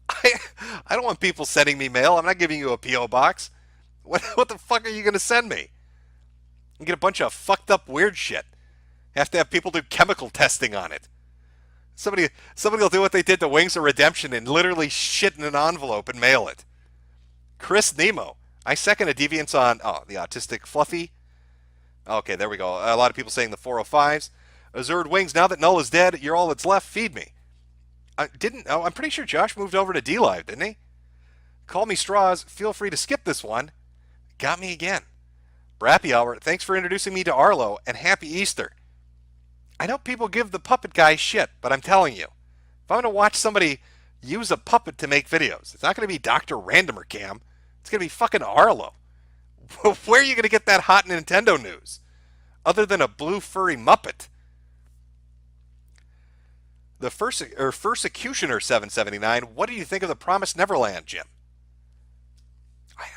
I don't want people sending me mail. I'm not giving you a P.O. box. What the fuck are you going to send me? You get a bunch of fucked up weird shit. Have to have people do chemical testing on it. Somebody will do what they did to Wings of Redemption and literally shit in an envelope and mail it. Chris Nemo. I second a deviance on the autistic Fluffy. Okay, there we go. A lot of people saying the 405s. Azured Wings, now that Null is dead, you're all that's left. Feed me. I'm pretty sure Josh moved over to dLive, didn't he? Call me Straws. Feel free to skip this one. Got me again. Brappy Hour, thanks for introducing me to Arlo, and happy Easter. I know people give the puppet guy shit, but I'm telling you, if I'm going to watch somebody use a puppet to make videos, it's not going to be Dr. Randomer Cam. It's going to be fucking Arlo. Where are you going to get that hot Nintendo news? Other than a blue furry Muppet. The Persecutioner 779, what do you think of the Promised Neverland, Jim?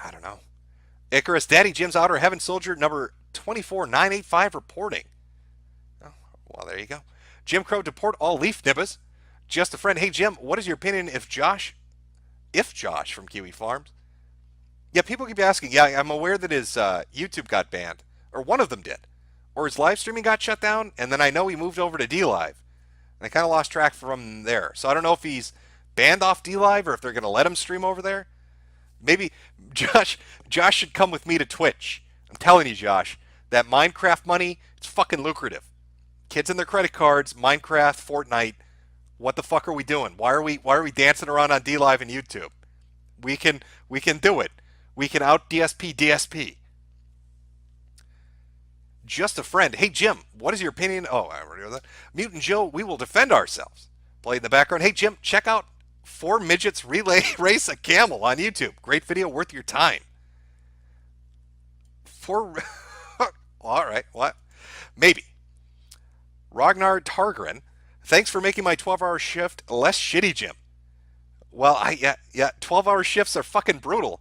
I don't know. Icarus, Daddy Jim's Outer Heaven Soldier, number 24985 reporting. Oh, well, there you go. Jim Crow, deport all leaf nibbas. Just a friend. Hey, Jim, what is your opinion if Josh from Kiwi Farms? Yeah, people keep asking. Yeah, I'm aware that his YouTube got banned, or one of them did, or his live streaming got shut down, and then I know he moved over to dLive, and I kind of lost track from there. So I don't know if he's banned off dLive or if they're going to let him stream over there. Maybe Josh should come with me to Twitch. I'm telling you, Josh, that Minecraft money, it's fucking lucrative. Kids and their credit cards, Minecraft, Fortnite. What the fuck are we doing? Why are we dancing around on dLive and YouTube? We can do it. We can out DSP. Just a friend. Hey, Jim, what is your opinion? Oh, I already know that. Mutant Joe, we will defend ourselves. Played in the background. Hey, Jim, check out 4 Midgets Relay Race a Camel on YouTube. Great video, worth your time. All right, what? Maybe. Ragnar Targren, thanks for making my 12-hour shift less shitty, Jim. Well, 12-hour shifts are fucking brutal.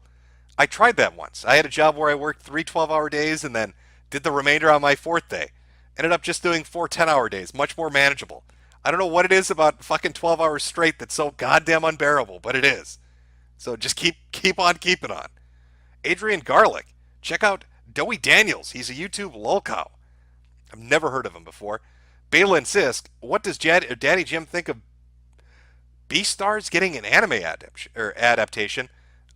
I tried that once. I had a job where I worked 3 12-hour days and then did the remainder on my 4th day. Ended up just doing 4 10-hour days, much more manageable. I don't know what it is about fucking 12 hours straight that's so goddamn unbearable, but it is. So just keep on keeping on. Adrian Garlic, check out Doey Daniels. He's a YouTube lolcow. I've never heard of him before. Balin Sisk, what does Daddy Jim think of Beastars getting an anime adaptation?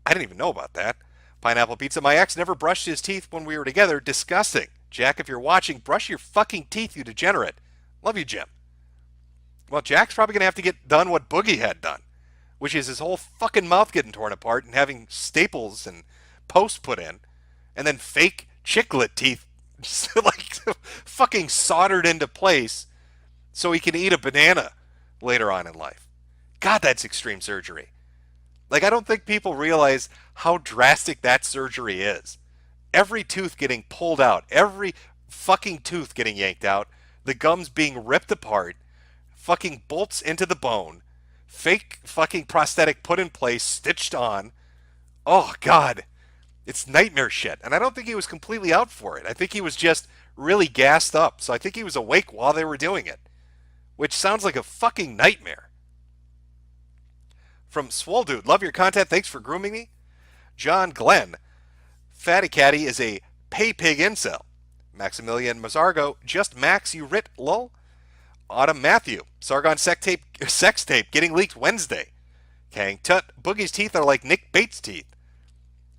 I didn't even know about that. Pineapple Pizza, my ex never brushed his teeth when we were together. Disgusting. Jack, if you're watching, brush your fucking teeth, you degenerate. Love you, Jim. Well, Jack's probably going to have to get done what Boogie had done, which is his whole fucking mouth getting torn apart and having staples and posts put in, and then fake chiclet teeth like fucking soldered into place so he can eat a banana later on in life. God, that's extreme surgery. Like, I don't think people realize how drastic that surgery is. Every tooth getting pulled out, every fucking tooth getting yanked out, the gums being ripped apart, fucking bolts into the bone, fake fucking prosthetic put in place, stitched on. Oh, God. It's nightmare shit. And I don't think he was completely out for it. I think he was just really gassed up. So I think he was awake while they were doing it, which sounds like a fucking nightmare. From Swole Dude, love your content. Thanks for grooming me. John Glenn, Fatty Caddy is a pay pig incel. Maximilian Mazzargo, just Max, you writ, lol. Autumn Matthew, Sargon sex tape getting leaked Wednesday. Kang Tut, Boogie's teeth are like Nick Bates' teeth.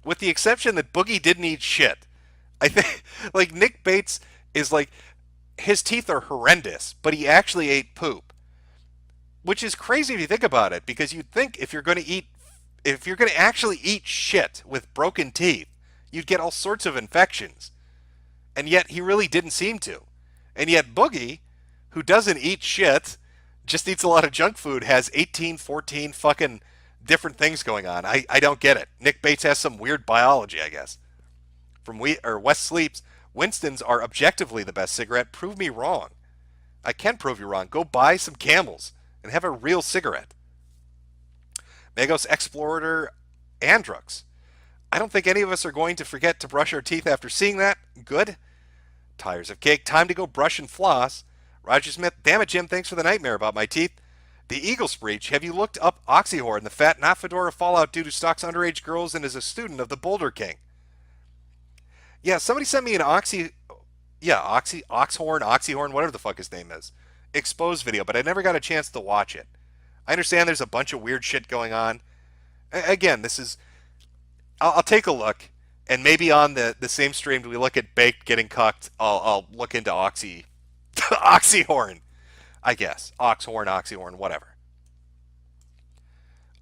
With the exception that Boogie didn't eat shit. I think, like, Nick Bates is like, his teeth are horrendous, but he actually ate poop. Which is crazy if you think about it, because you'd think if you're going to actually eat shit with broken teeth, you'd get all sorts of infections. And yet he really didn't seem to. And yet Boogie, who doesn't eat shit, just eats a lot of junk food, has 18, 14 fucking different things going on. I don't get it. Nick Bates has some weird biology, I guess. From West Sleeps, Winston's are objectively the best cigarette. Prove me wrong. I can prove you wrong. Go buy some Camels and have a real cigarette. Magos Explorer Andrux. I don't think any of us are going to forget to brush our teeth after seeing that. Good. Tires of Cake. Time to go brush and floss. Roger Smith. Damn it, Jim. Thanks for the nightmare about my teeth. The Eagle Breach. Have you looked up Oxyhorn, the fat not Fedora Fallout dude who stalks underage girls and is a student of the Boulder King? Yeah, somebody sent me an Oxyhorn, whatever the fuck his name is, exposed video, but I never got a chance to watch it. I understand there's a bunch of weird shit going on. Again, this is... I'll take a look, and maybe on the same stream we look at Baked getting cucked, I'll look into Oxyhorn, I guess. Oxyhorn, whatever.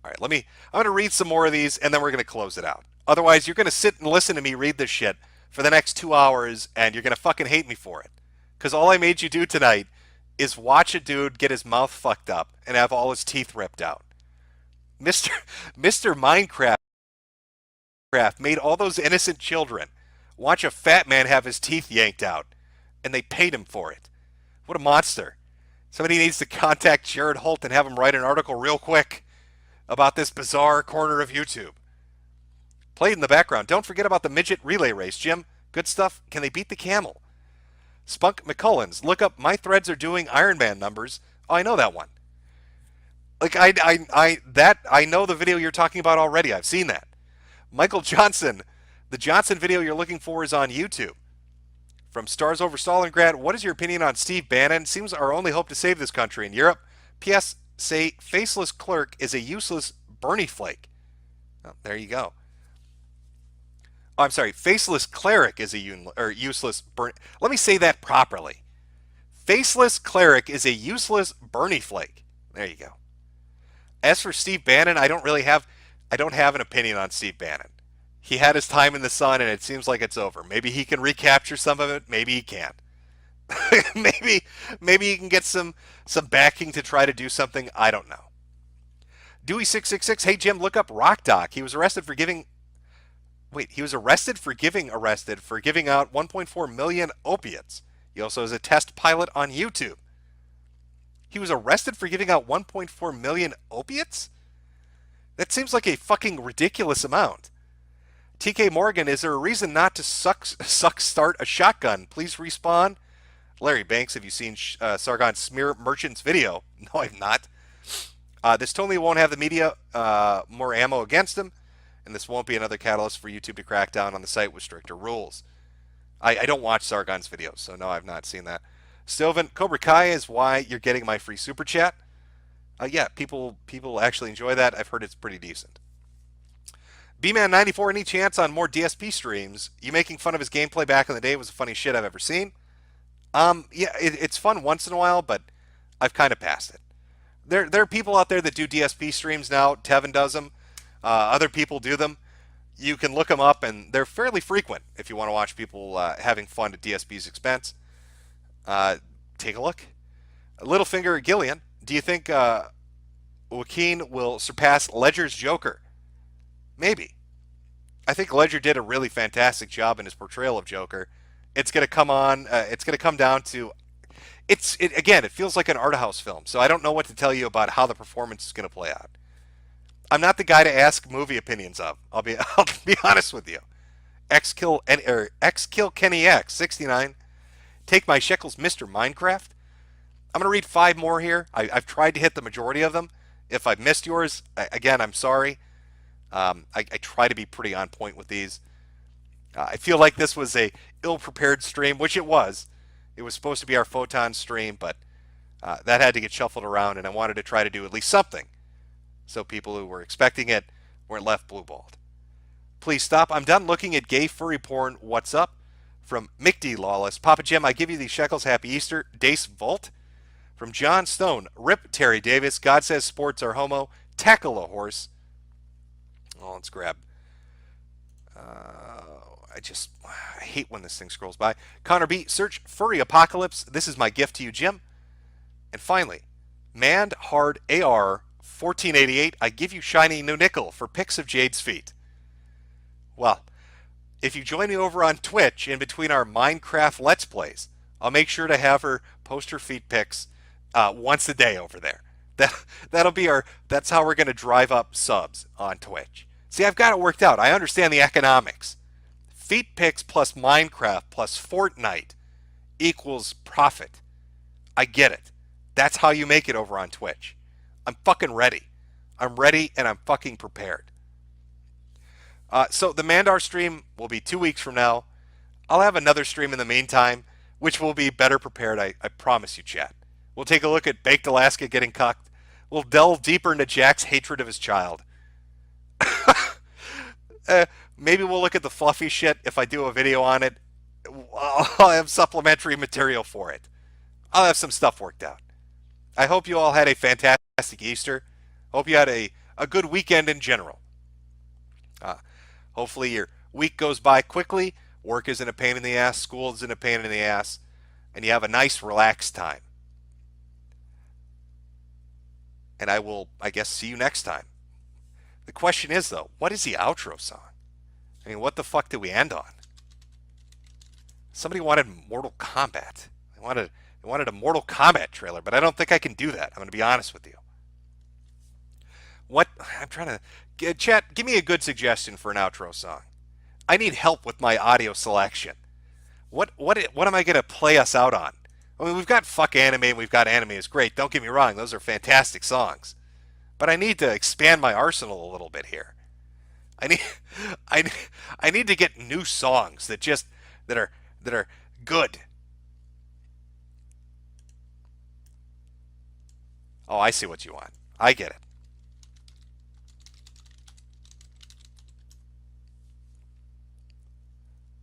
All right, I'm going to read some more of these, and then we're going to close it out. Otherwise, you're going to sit and listen to me read this shit for the next 2 hours, and you're going to fucking hate me for it. Because all I made you do tonight is watch a dude get his mouth fucked up and have all his teeth ripped out. Mr. Minecraft made all those innocent children watch a fat man have his teeth yanked out, and they paid him for it. What a monster. Somebody needs to contact Jared Holt and have him write an article real quick about this bizarre corner of YouTube. Played in the background. Don't forget about the midget relay race, Jim. Good stuff. Can they beat the camel? Spunk McCullens. Look up My Threads Are Doing Iron Man numbers. Oh, I know that one. Like I know the video you're talking about already. I've seen that. Michael Johnson. The Johnson video you're looking for is on YouTube. From Stars Over Stalingrad, what is your opinion on Steve Bannon? Seems our only hope to save this country in Europe. P.S. Say faceless clerk is a useless Bernie flake. Oh, there you go. Oh, I'm sorry. Faceless cleric is a useless Bernie. Let me say that properly. Faceless cleric is a useless Bernie flake. There you go. As for Steve Bannon, I don't have an opinion on Steve Bannon. He had his time in the sun, and it seems like it's over. Maybe he can recapture some of it. Maybe he can't. maybe he can get some backing to try to do something. I don't know. Dewey666, hey Jim, look up Rock Doc. He was arrested for giving out 1.4 million opiates. He also is a test pilot on YouTube. He was arrested for giving out 1.4 million opiates? That seems like a fucking ridiculous amount. TK Morgan, is there a reason not to suck start a shotgun? Please respawn. Larry Banks, have you seen Sargon Smear Merchant's video? No, I've not. This totally won't have the media more ammo against him, and this won't be another catalyst for YouTube to crack down on the site with stricter rules. I don't watch Sargon's videos, so no, I've not seen that. Sylvan, Cobra Kai is why you're getting my free super chat. Yeah, people actually enjoy that. I've heard it's pretty decent. B-Man94, any chance on more DSP streams? You making fun of his gameplay back in the day was the funniest shit I've ever seen. Yeah, it's fun once in a while, but I've kind of passed it. There are people out there that do DSP streams now. Tevin does them. Other people do them. You can look them up, and they're fairly frequent if you want to watch people having fun at DSP's expense. Take a look. Littlefinger Gillian, do you think Joaquin will surpass Ledger's Joker? Maybe. I think Ledger did a really fantastic job in his portrayal of Joker. It's going to come on. It's going to come down to. Again, it feels like an art house film, so I don't know what to tell you about how the performance is going to play out. I'm not the guy to ask movie opinions of. I'll be honest with you. Xkill Kenny X 69. Take my shekels, Mr. Minecraft. I'm going to read 5 more here. I've tried to hit the majority of them. If I've missed yours, again, I'm sorry. I try to be pretty on point with these. I feel like this was a ill-prepared stream, which it was. It was supposed to be our Photon stream, but that had to get shuffled around, and I wanted to try to do at least something so people who were expecting it weren't left blue-balled. Please stop. I'm done looking at gay furry porn. What's up? From Mick D. Lawless. Papa Jim, I give you these shekels. Happy Easter. Dace Volt. From John Stone. Rip Terry Davis. God says sports are homo. Tackle a horse. Oh, let's grab. I hate when this thing scrolls by. Connor B. Search Furry Apocalypse. This is my gift to you, Jim. And finally, Manned Hard AR 1488. I give you shiny new nickel for pics of Jade's feet. Well, if you join me over on Twitch in between our Minecraft Let's Plays, I'll make sure to have her post her feet pics once a day over there. That's how we're going to drive up subs on Twitch. See, I've got it worked out. I understand the economics. Feet pics plus Minecraft plus Fortnite equals profit. I get it. That's how you make it over on Twitch. I'm fucking ready. I'm ready and I'm fucking prepared. So the Mandar stream will be 2 weeks from now. I'll have another stream in the meantime, which will be better prepared. I promise you, chat. We'll take a look at Baked Alaska getting cucked. We'll delve deeper into Jack's hatred of his child. Maybe we'll look at the fluffy shit if I do a video on it. I'll have supplementary material for it. I'll have some stuff worked out. I hope you all had a fantastic Easter. Hope you had a good weekend in general. Hopefully your week goes by quickly. work isn't a pain in the ass, school isn't a pain in the ass, and you have a nice relaxed time. And I will, I guess, see you next time. The question is, though, what is the outro song? I mean, what the fuck did we end on? Somebody wanted Mortal Kombat. They wanted a Mortal Kombat trailer, but I don't think I can do that. I'm going to be honest with you. What? I'm trying to... Chat, give me a good suggestion for an outro song. I need help with my audio selection. What am I going to play us out on? I mean, we've got Fuck Anime and we've got Anime is Great. Don't get me wrong. Those are fantastic songs. But I need to expand my arsenal a little bit here. I need to get new songs that are good. Oh, I see what you want. I get it.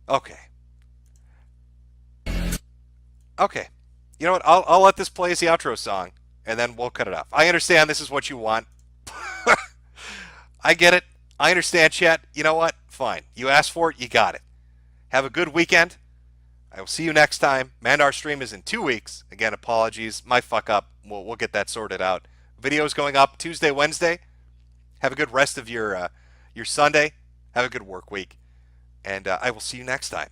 Okay. Okay. You know what? I'll let this play as the outro song, and then we'll cut it off. I understand this is what you want. I get it. I understand, chat. You know what? Fine. You asked for it. You got it. Have a good weekend. I will see you next time. Mandar stream is in 2 weeks. Again, apologies. My fuck up. We'll get that sorted out. Videos going up Tuesday, Wednesday. Have a good rest of your Sunday. Have a good work week. And I will see you next time.